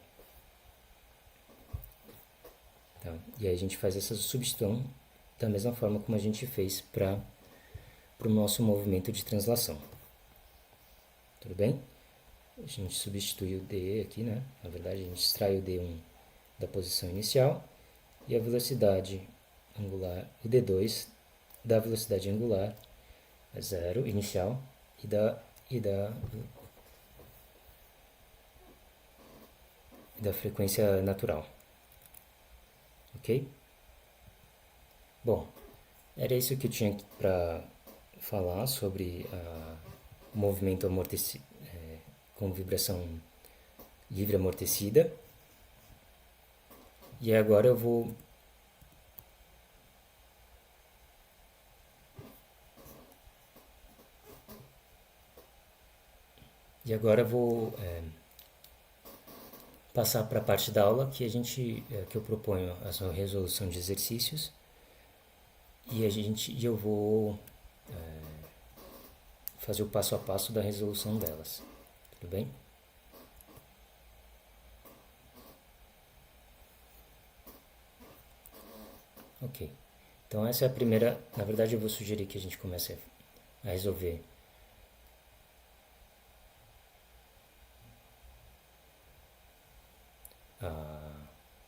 Tá? E aí a gente faz essa substituição da mesma forma como a gente fez para o nosso movimento de translação. Tudo bem? A gente substitui o dE aqui, né? Na verdade, a gente extrai o D1 da posição inicial e a velocidade angular, o D2 da velocidade angular é 0 inicial e da frequência natural. Ok? Bom, era isso que eu tinha para falar sobre o movimento com vibração livre amortecida. E agora eu vou passar para a parte da aula que eu proponho a resolução de exercícios e eu vou fazer o passo a passo da resolução delas. Tudo bem? Ok. Então essa é a primeira. Na verdade, eu vou sugerir que a gente comece a resolver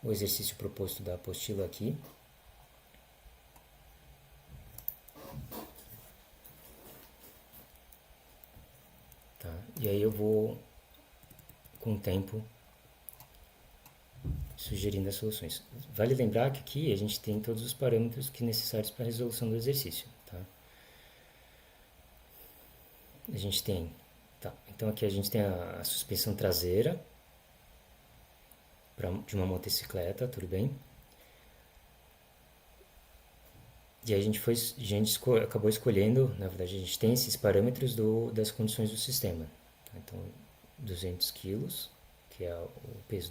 o exercício proposto da apostila aqui. Tá? E aí eu vou, com o tempo, sugerindo as soluções. Vale lembrar que aqui a gente tem todos os parâmetros necessários para a resolução do exercício. Tá? A gente tem Tá, então aqui a gente tem a suspensão traseira de uma motocicleta, tudo bem? E aí acabou escolhendo, na verdade a gente tem esses parâmetros das condições do sistema. Então, 200 quilos, que é o peso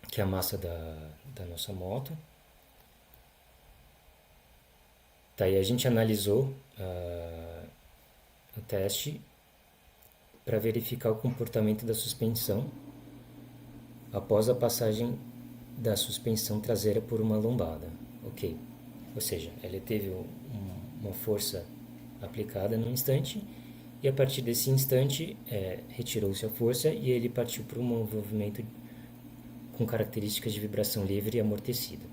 que é a massa da nossa moto. Tá, e a gente analisou o teste para verificar o comportamento da suspensão após a passagem da suspensão traseira por uma lombada. Ok. Ou seja, ele teve uma força aplicada no instante e a partir desse instante retirou-se a força e ele partiu para um movimento com características de vibração livre e amortecida.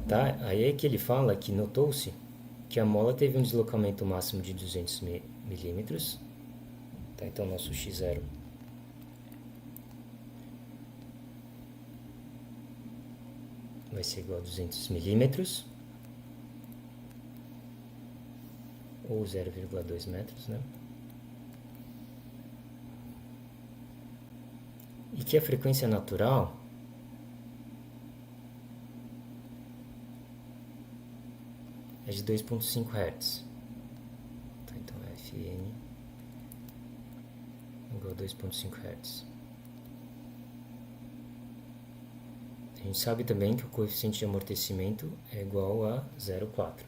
Tá? Aí é que ele fala que notou-se que a mola teve um deslocamento máximo de 200 milímetros. Tá? Então, nosso x0 vai ser igual a 200 milímetros, ou 0,2 metros, né? E que a frequência natural é de 2,5 Hz. Tá, então, Fn igual a 2,5 Hz. A gente sabe também que o coeficiente de amortecimento é igual a 0,4.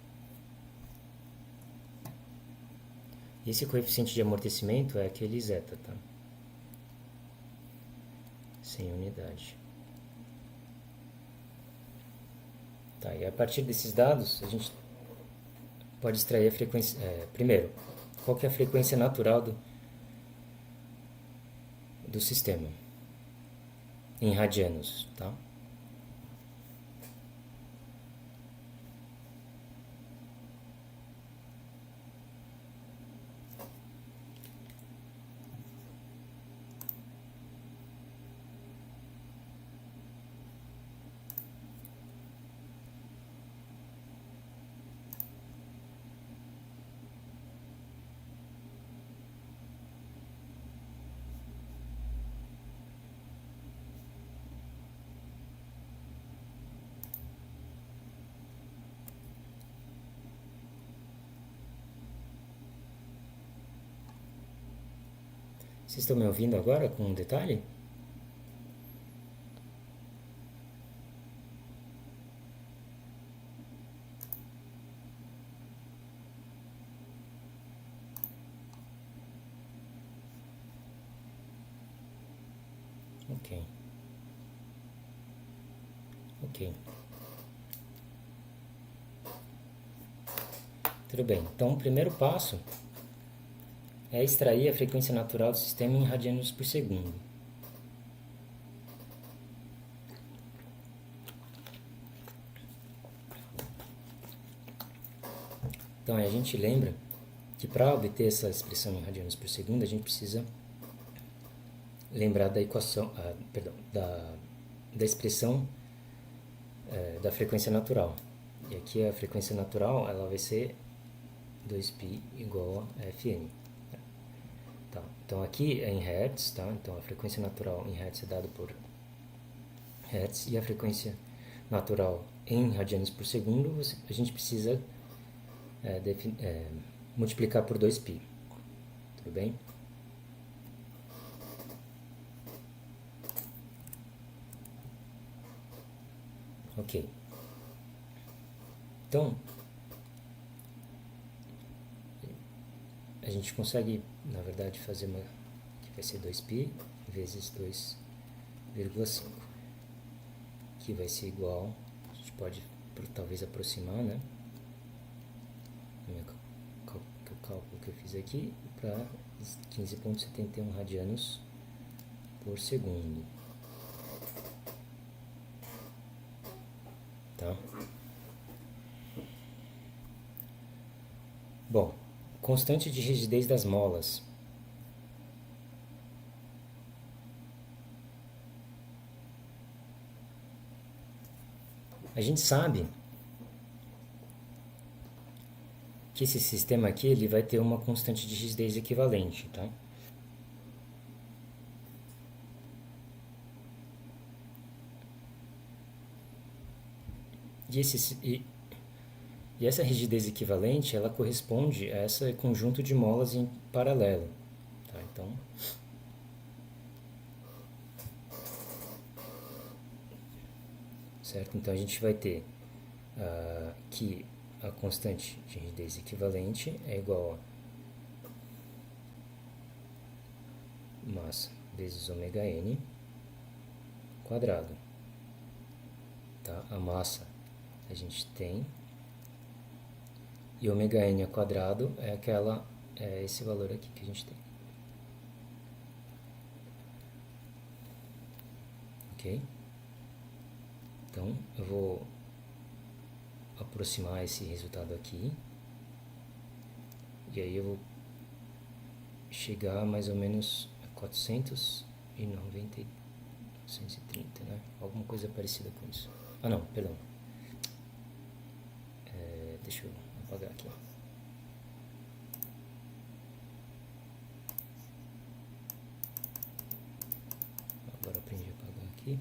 E esse coeficiente de amortecimento é aquele zeta, tá? Sem unidade. Tá, e a partir desses dados, a gente pode extrair a frequência... primeiro, qual que é a frequência natural do sistema? Em radianos, tá? Vocês estão me ouvindo agora com um detalhe? Ok. Ok. Tudo bem. Então, o primeiro passo é extrair a frequência natural do sistema em radianos por segundo. Então, a gente lembra que para obter essa expressão em radianos por segundo, a gente precisa lembrar da equação, da expressão da frequência natural. E aqui a frequência natural ela vai ser 2π igual a Fn. Tá. Então aqui é em Hertz, tá? Então a frequência natural em Hertz é dada por Hertz e a frequência natural em radianos por segundo a gente precisa multiplicar por 2π. Tudo bem? Ok. Então, a gente consegue, na verdade, fazer uma que vai ser 2π vezes 2,5, que vai ser igual, a gente pode talvez aproximar, né? O cálculo que eu fiz aqui para 15,71 radianos por segundo. Tá? Bom, constante de rigidez das molas. A gente sabe que esse sistema aqui ele vai ter uma constante de rigidez equivalente, tá? E essa rigidez equivalente, ela corresponde a esse conjunto de molas em paralelo, tá? Então, certo? Então a gente vai ter que a constante de rigidez equivalente é igual a massa vezes ômega n quadrado, tá? A massa a gente tem e ômega n ao quadrado é esse valor aqui que a gente tem, ok? Então eu vou aproximar esse resultado aqui e aí eu vou chegar a mais ou menos a 490 e 930, né? Alguma coisa parecida com isso. Ah não, perdão. Deixa eu apagar aqui. Agora aprendi a apagar aqui.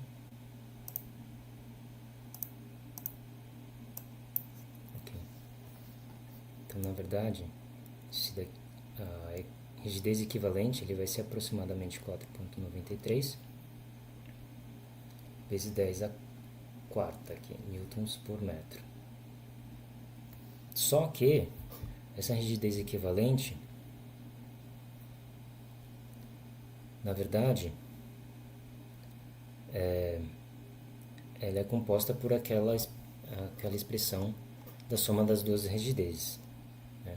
Ok. Então na verdade, a rigidez equivalente ele vai ser aproximadamente 4,93 vezes 10 a quarta aqui, newtons por metro. Só que essa rigidez equivalente, na verdade, ela é composta por aquela expressão da soma das duas rigidezes, né?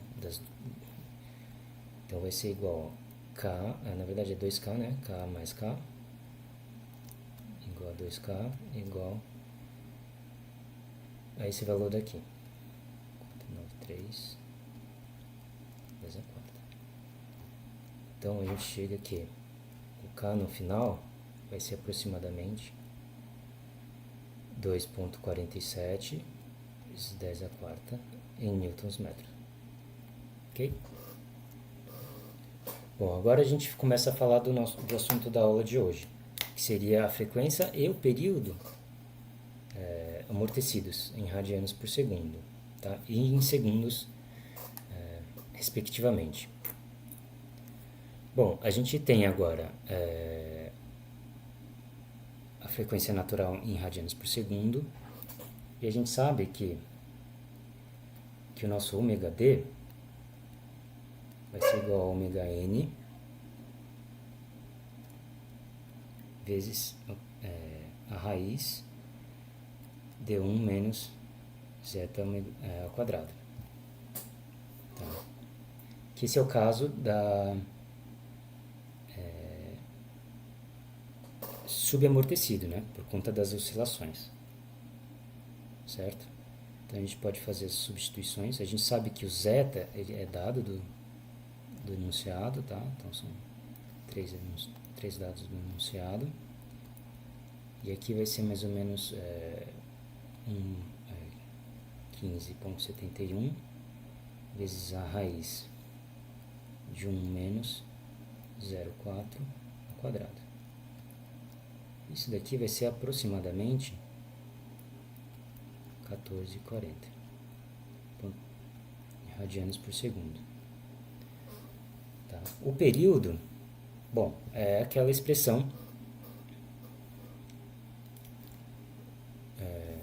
Então vai ser igual a K, na verdade é 2K, né? K mais K igual a 2K igual a esse valor daqui. 493 10 a quarta. Então a gente chega aqui, o K no final vai ser aproximadamente 2,47 vezes 10 a quarta em newtons metro. Ok? Bom, agora a gente começa a falar do assunto da aula de hoje, que seria a frequência e o período amortecidos em radianos por segundo, tá? E em segundos, respectivamente. Bom, a gente tem agora a frequência natural em radianos por segundo, e a gente sabe que o nosso ômega d vai ser igual a ômega n vezes a raiz de 1 menos zeta ao quadrado. Tá? Que esse é o caso da subamortecido, né? Por conta das oscilações. Certo? Então a gente pode fazer as substituições. A gente sabe que o zeta ele é dado do enunciado, tá? Então são três dados do enunciado. E aqui vai ser mais ou menos 15,71 vezes a raiz de 1 menos 0,4 ao quadrado. Isso daqui vai ser aproximadamente 14,40 radianos por segundo. Tá? O período, bom, é aquela expressão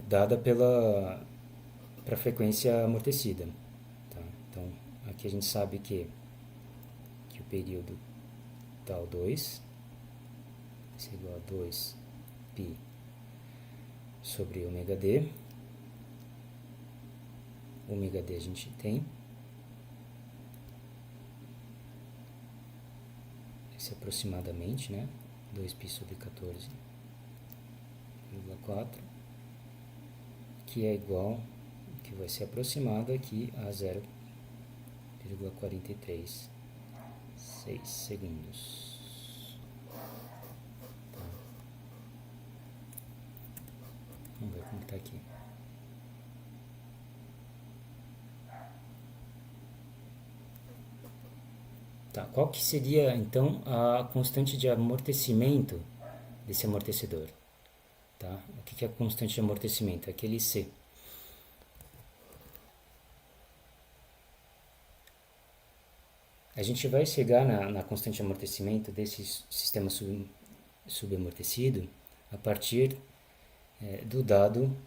dada para a frequência amortecida. Tá? Então, aqui a gente sabe que o período tal 2 é igual a 2π sobre ômega d. Ômega d a gente tem esse aproximadamente, né? 2π sobre 14,4, que é igual, que vai ser aproximado aqui a 0,436 segundos. Tá. Vamos ver como está aqui. Tá? Qual que seria, então, a constante de amortecimento desse amortecedor? Tá? O que é a constante de amortecimento? Aquele C. A gente vai chegar na constante de amortecimento desse sistema subamortecido a partir do dado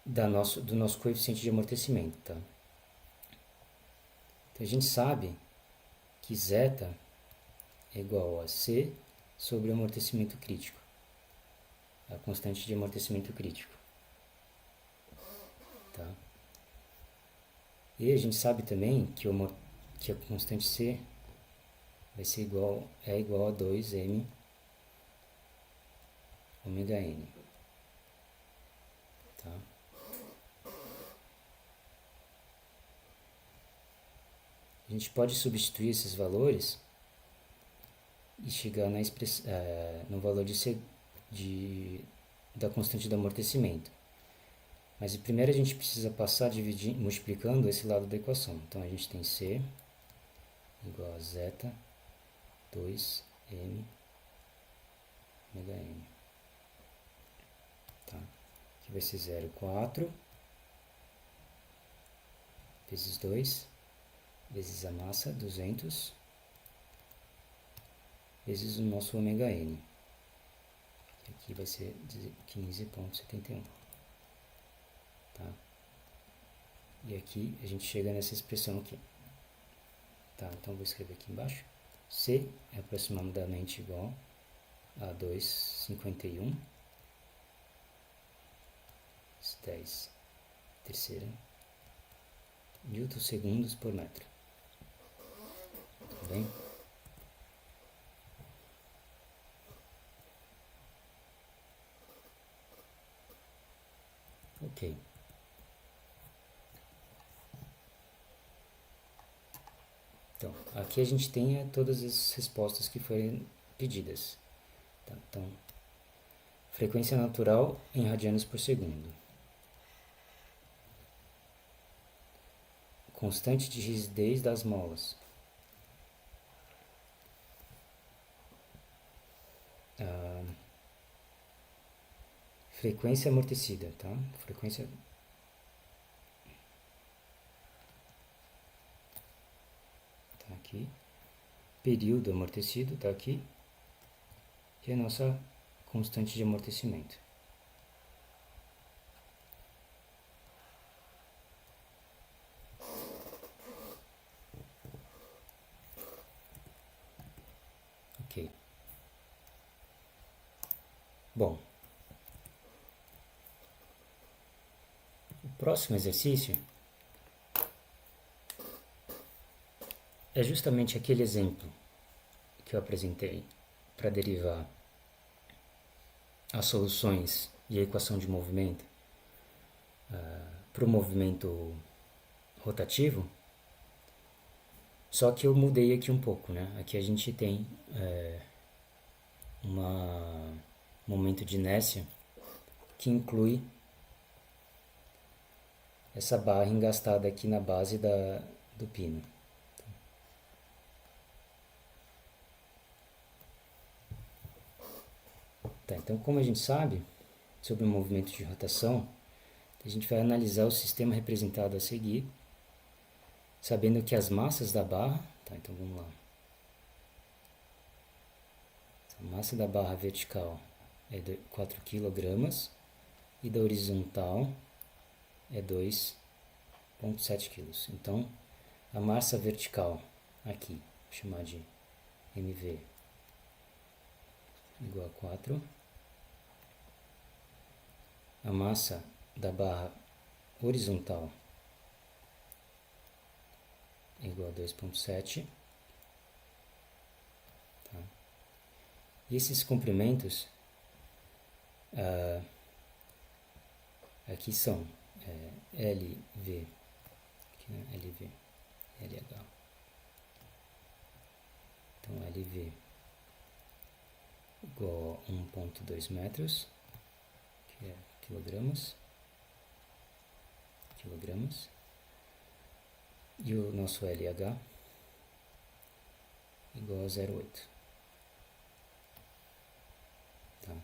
do nosso coeficiente de amortecimento. Tá? Então a gente sabe que zeta é igual a C sobre o amortecimento crítico, a constante de amortecimento crítico. Tá? E a gente sabe também que a constante C vai ser igual a 2m ômega n. Tá? A gente pode substituir esses valores e chegar no valor da constante do amortecimento. Mas primeiro a gente precisa passar multiplicando esse lado da equação. Então a gente tem C igual a zeta 2m ômega n. Tá? Aqui vai ser 0,4 vezes 2 vezes a massa, 200, vezes o nosso ômega n. Aqui vai ser 15,71. Tá? E aqui a gente chega nessa expressão aqui. Tá? Então vou escrever aqui embaixo. C é aproximadamente igual a 2,51 10 terceira newton segundos por metro. Tá bem? Ok. Então, aqui a gente tem todas as respostas que foram pedidas. Tá? Então, frequência natural em radianos por segundo. Constante de rigidez das molas. Frequência amortecida, tá? Frequência tá aqui. Período amortecido tá aqui. E a nossa constante de amortecimento. Ok. Bom, o próximo exercício é justamente aquele exemplo que eu apresentei para derivar as soluções e a equação de movimento para o movimento rotativo, só que eu mudei aqui um pouco, né? Aqui a gente tem um momento de inércia que inclui essa barra engastada aqui na base do pino. Tá, então, como a gente sabe sobre o movimento de rotação, a gente vai analisar o sistema representado a seguir, sabendo que as massas da barra, tá, então vamos lá. A massa da barra vertical é 4 kg e da horizontal é 2,7 kg. Então, a massa vertical aqui, vou chamar de MV, igual a 4. A massa da barra horizontal é igual a 2,7. Tá? E esses comprimentos aqui são LV, aqui, né? LV, LH. Então, LV igual a 1,2 metros, que é quilogramas. E o nosso LH igual a 0,8. Tá?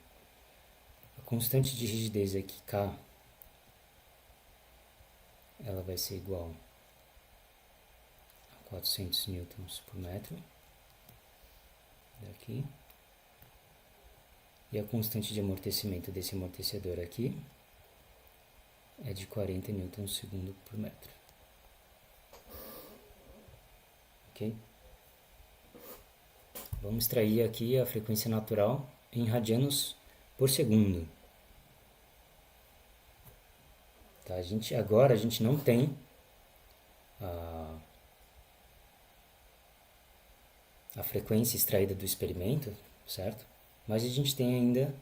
A constante de rigidez aqui, K, ela vai ser igual a 400 newtons por metro. Daqui. E a constante de amortecimento desse amortecedor aqui é de 40 newtons segundo por metro. Ok? Vamos extrair aqui a frequência natural em radianos por segundo. Tá? Agora a gente não tem a frequência extraída do experimento, certo? Mas a gente tem ainda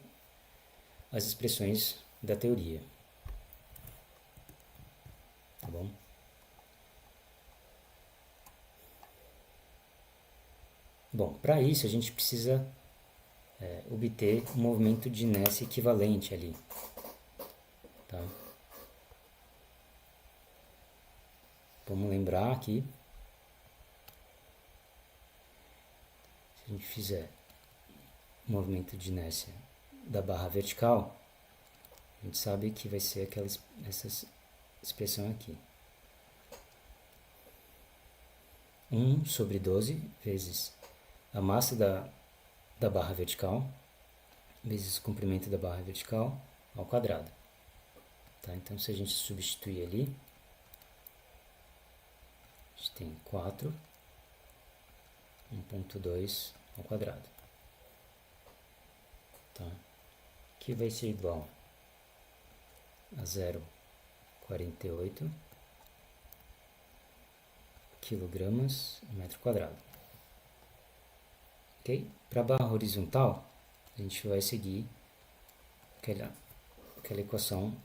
as expressões da teoria. Tá bom? Bom, para isso a gente precisa obter um movimento de inércia equivalente ali. Tá? Vamos lembrar aqui, se a gente fizer o movimento de inércia da barra vertical, a gente sabe que vai ser essa expressão aqui. 1 sobre 12 vezes a massa da barra vertical vezes o comprimento da barra vertical ao quadrado. Tá? Então, se a gente substituir ali, a gente tem 4, 1,2 ao quadrado. Tá? Que vai ser igual a 0,48 quilogramas metro quadrado. Ok? Para a barra horizontal, a gente vai seguir aquela equação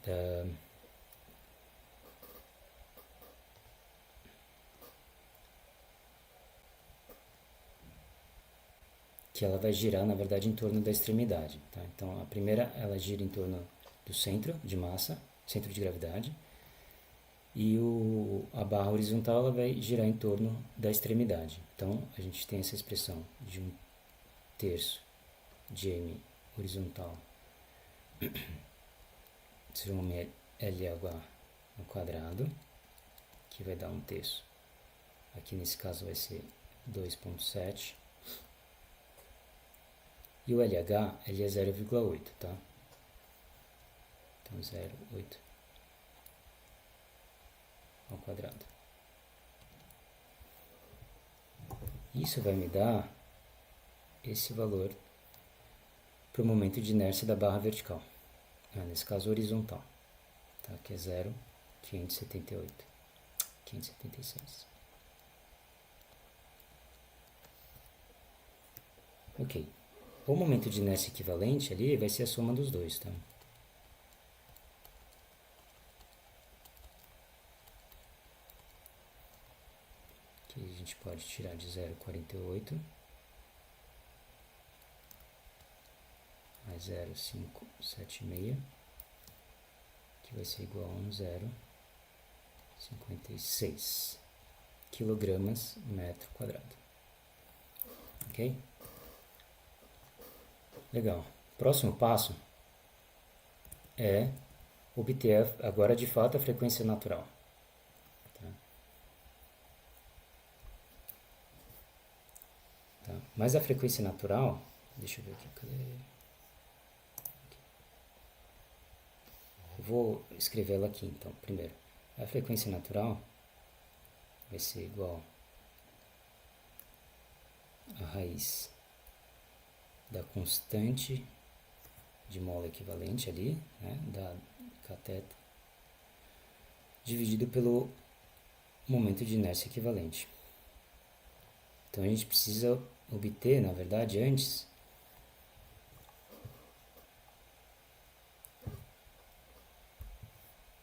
que ela vai girar, na verdade, em torno da extremidade. Tá? Então, a primeira, ela gira em torno do centro de massa, centro de gravidade, e a barra horizontal ela vai girar em torno da extremidade. Então, a gente tem essa expressão de 1/3 de m horizontal sobre um LH no quadrado, que vai dar 1/3. Aqui nesse caso vai ser 2,7. E o LH, ele é 0,8, tá? Então, 0,8 ao quadrado. Isso vai me dar esse valor para o momento de inércia da barra vertical. Nesse caso, horizontal. Tá? Que é 0,578. 576. Ok. O momento de inércia equivalente ali vai ser a soma dos dois, tá? Aqui a gente pode tirar de 0,48 mais 0,576, que vai ser igual a 1,056 quilogramas metro quadrado. Ok? Legal. Próximo passo é obter agora de fato a frequência natural. Tá? Tá? Mas a frequência natural, deixa eu ver aqui, cadê? Eu vou escrever ela aqui então, primeiro. A frequência natural vai ser igual a raiz da constante de mola equivalente ali, né, da cateto, dividido pelo momento de inércia equivalente. Então a gente precisa obter, na verdade, antes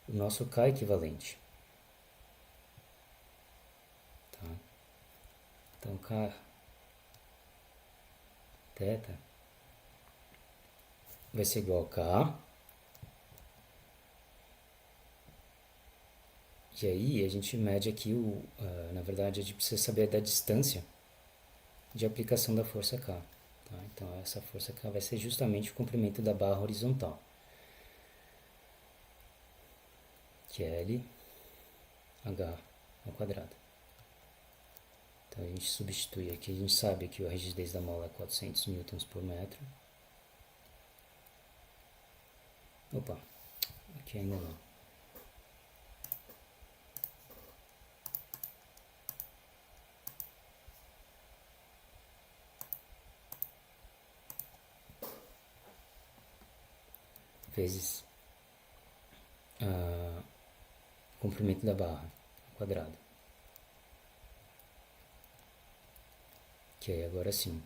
o nosso K equivalente. Tá? Então K θ vai ser igual a K, que aí a gente mede aqui, na verdade, a gente precisa saber da distância de aplicação da força K. Tá? Então, essa força K vai ser justamente o comprimento da barra horizontal, que é LH ao quadrado. Então, a gente substitui aqui, a gente sabe que a rigidez da mola é 400 newtons por metro. Opa, aqui ainda não. Vezes o comprimento da barra ao quadrado. Que aí agora sim,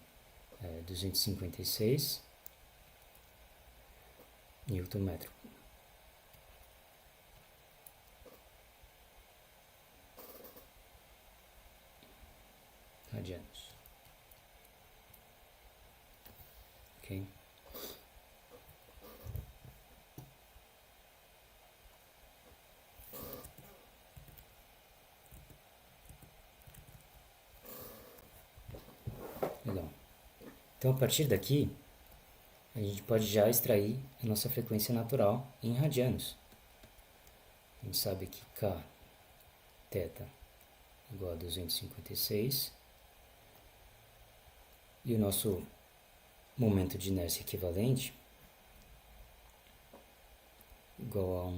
256 Newton metro. Radianos. Ok? Legal. Então, a partir daqui, a gente pode já extrair a nossa frequência natural em radianos. A gente sabe que K, θ, igual a 256. E o nosso momento de inércia equivalente igual a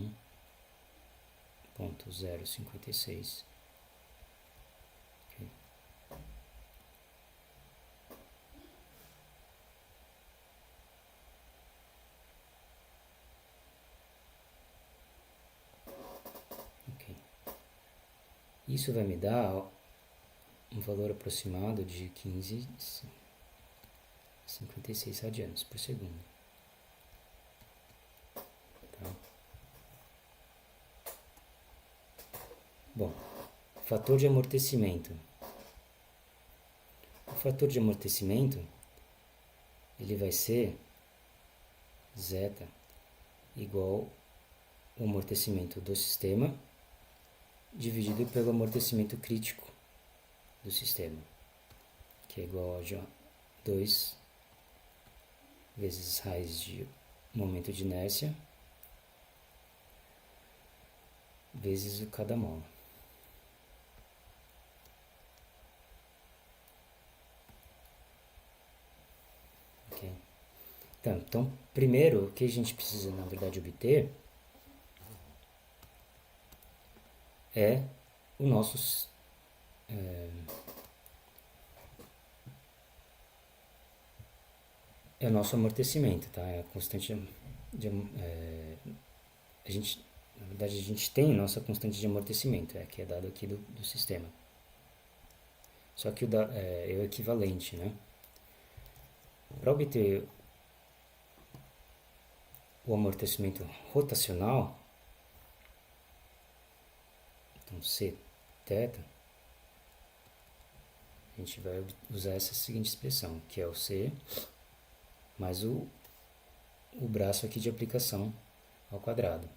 1,056. Okay. Ok. Isso vai me dar um valor aproximado de 15,56 radianos por segundo. Tá? Bom, fator de amortecimento. O fator de amortecimento ele vai ser zeta igual ao amortecimento do sistema dividido pelo amortecimento crítico do sistema, que é igual a 2 vezes raiz de momento de inércia vezes o cada mola. Ok? Então, primeiro, o que a gente precisa, na verdade, obter é o nosso é o nosso amortecimento, tá? É a constante a gente, na verdade, a gente tem nossa constante de amortecimento, que é dado aqui do sistema. Só que é o equivalente, né? Para obter o amortecimento rotacional, então C θ, a gente vai usar essa seguinte expressão, que é o C mais o braço aqui de aplicação ao quadrado,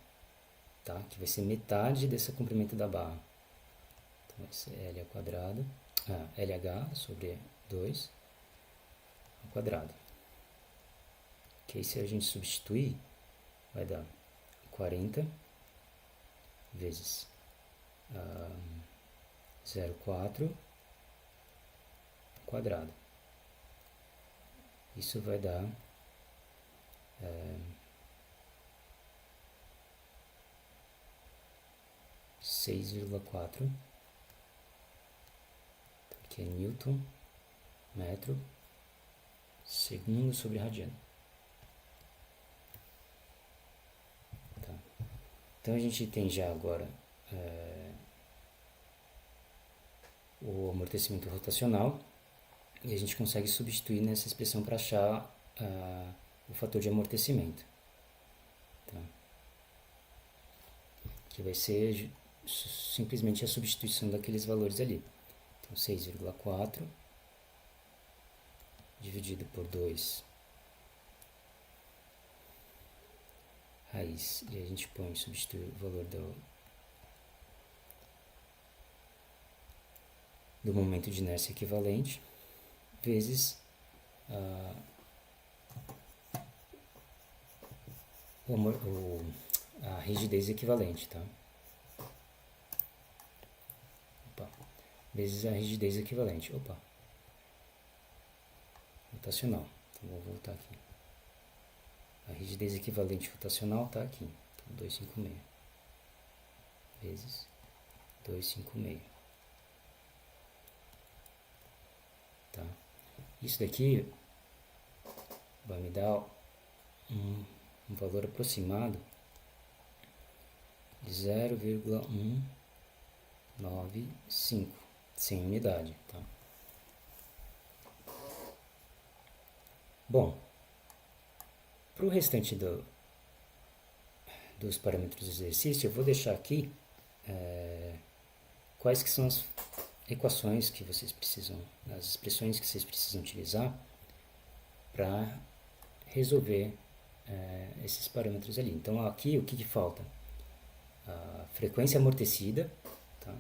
tá? Que vai ser metade desse comprimento da barra. Então vai ser L ao quadrado, LH sobre 2 ao quadrado. Que se a gente substituir, vai dar 40 vezes 0,4 ao quadrado. Isso vai dar 6,4, que é Newton metro segundo sobre radiano. Tá. Então a gente tem já agora o amortecimento rotacional e a gente consegue substituir nessa expressão para achar o fator de amortecimento. Tá. Que vai ser simplesmente a substituição daqueles valores ali. Então 6,4 dividido por 2 raiz, e a gente substitui o valor do momento de inércia equivalente vezes a rigidez equivalente, tá? Opa. Vezes a rigidez equivalente. Opa. Rotacional. Então, vou voltar aqui. A rigidez equivalente rotacional está aqui. Então, 256. Vezes 256. Tá? Isso daqui vai me dar um valor aproximado de 0,195 sem unidade, tá? Bom, para o restante dos parâmetros do exercício, eu vou deixar aqui quais que são as equações que vocês precisam, as expressões que vocês precisam utilizar para resolver esses parâmetros ali. Então aqui o que falta? A frequência amortecida, tá?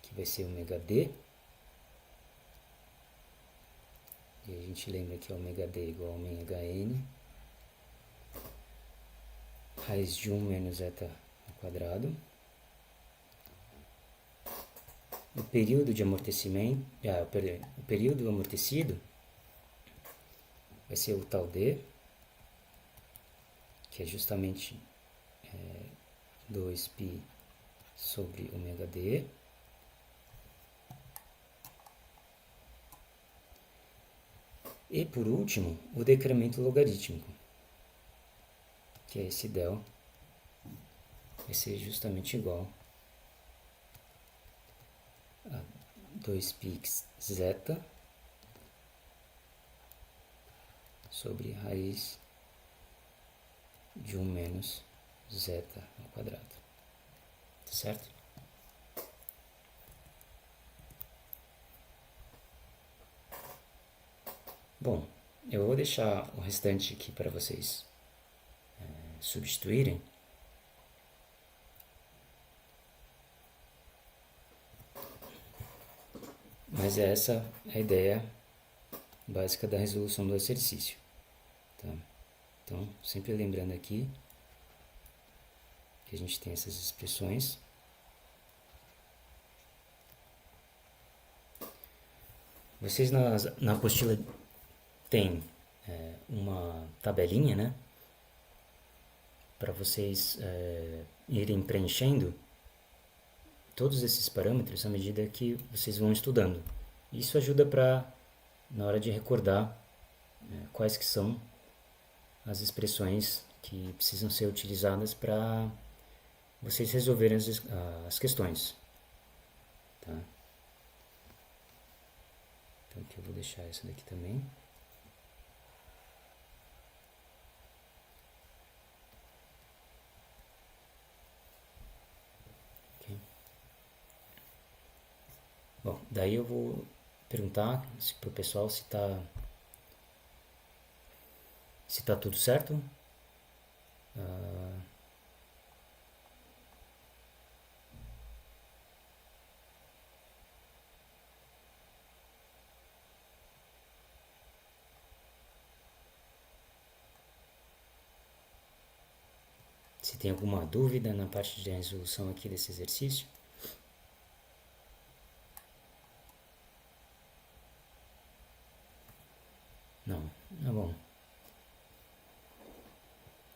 Que vai ser ômega d. E a gente lembra que ômega d igual a ômega n raiz de 1 menos zeta ao quadrado. O período de amortecimento, o período amortecido vai ser o tal d, que é justamente 2π sobre ômega d. E por último, o decremento logarítmico, que é esse del, vai ser justamente igual a 2π zeta sobre raiz de 1 menos zeta ao quadrado. Tá certo? Bom, eu vou deixar o restante aqui para vocês substituírem. Mas essa é a ideia básica da resolução do exercício. Tá? Então, sempre lembrando aqui que a gente tem essas expressões. Vocês na apostila tem uma tabelinha, né? Para vocês irem preenchendo todos esses parâmetros à medida que vocês vão estudando. Isso ajuda na hora de recordar quais que são as expressões que precisam ser utilizadas para vocês resolverem as questões. Tá? Então aqui eu vou deixar essa daqui também. Okay. Bom, daí eu vou perguntar para o pessoal se tá tudo certo. Se tem alguma dúvida na parte de resolução aqui desse exercício. Não, tá bom.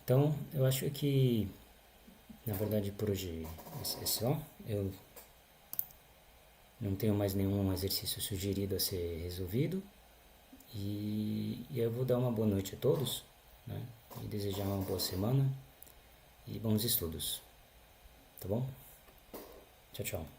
Então, eu acho que, na verdade, por hoje é só. Eu não tenho mais nenhum exercício sugerido a ser resolvido. E eu vou dar uma boa noite a todos, né? E desejar uma boa semana e bons estudos. Tá bom? Tchau, tchau.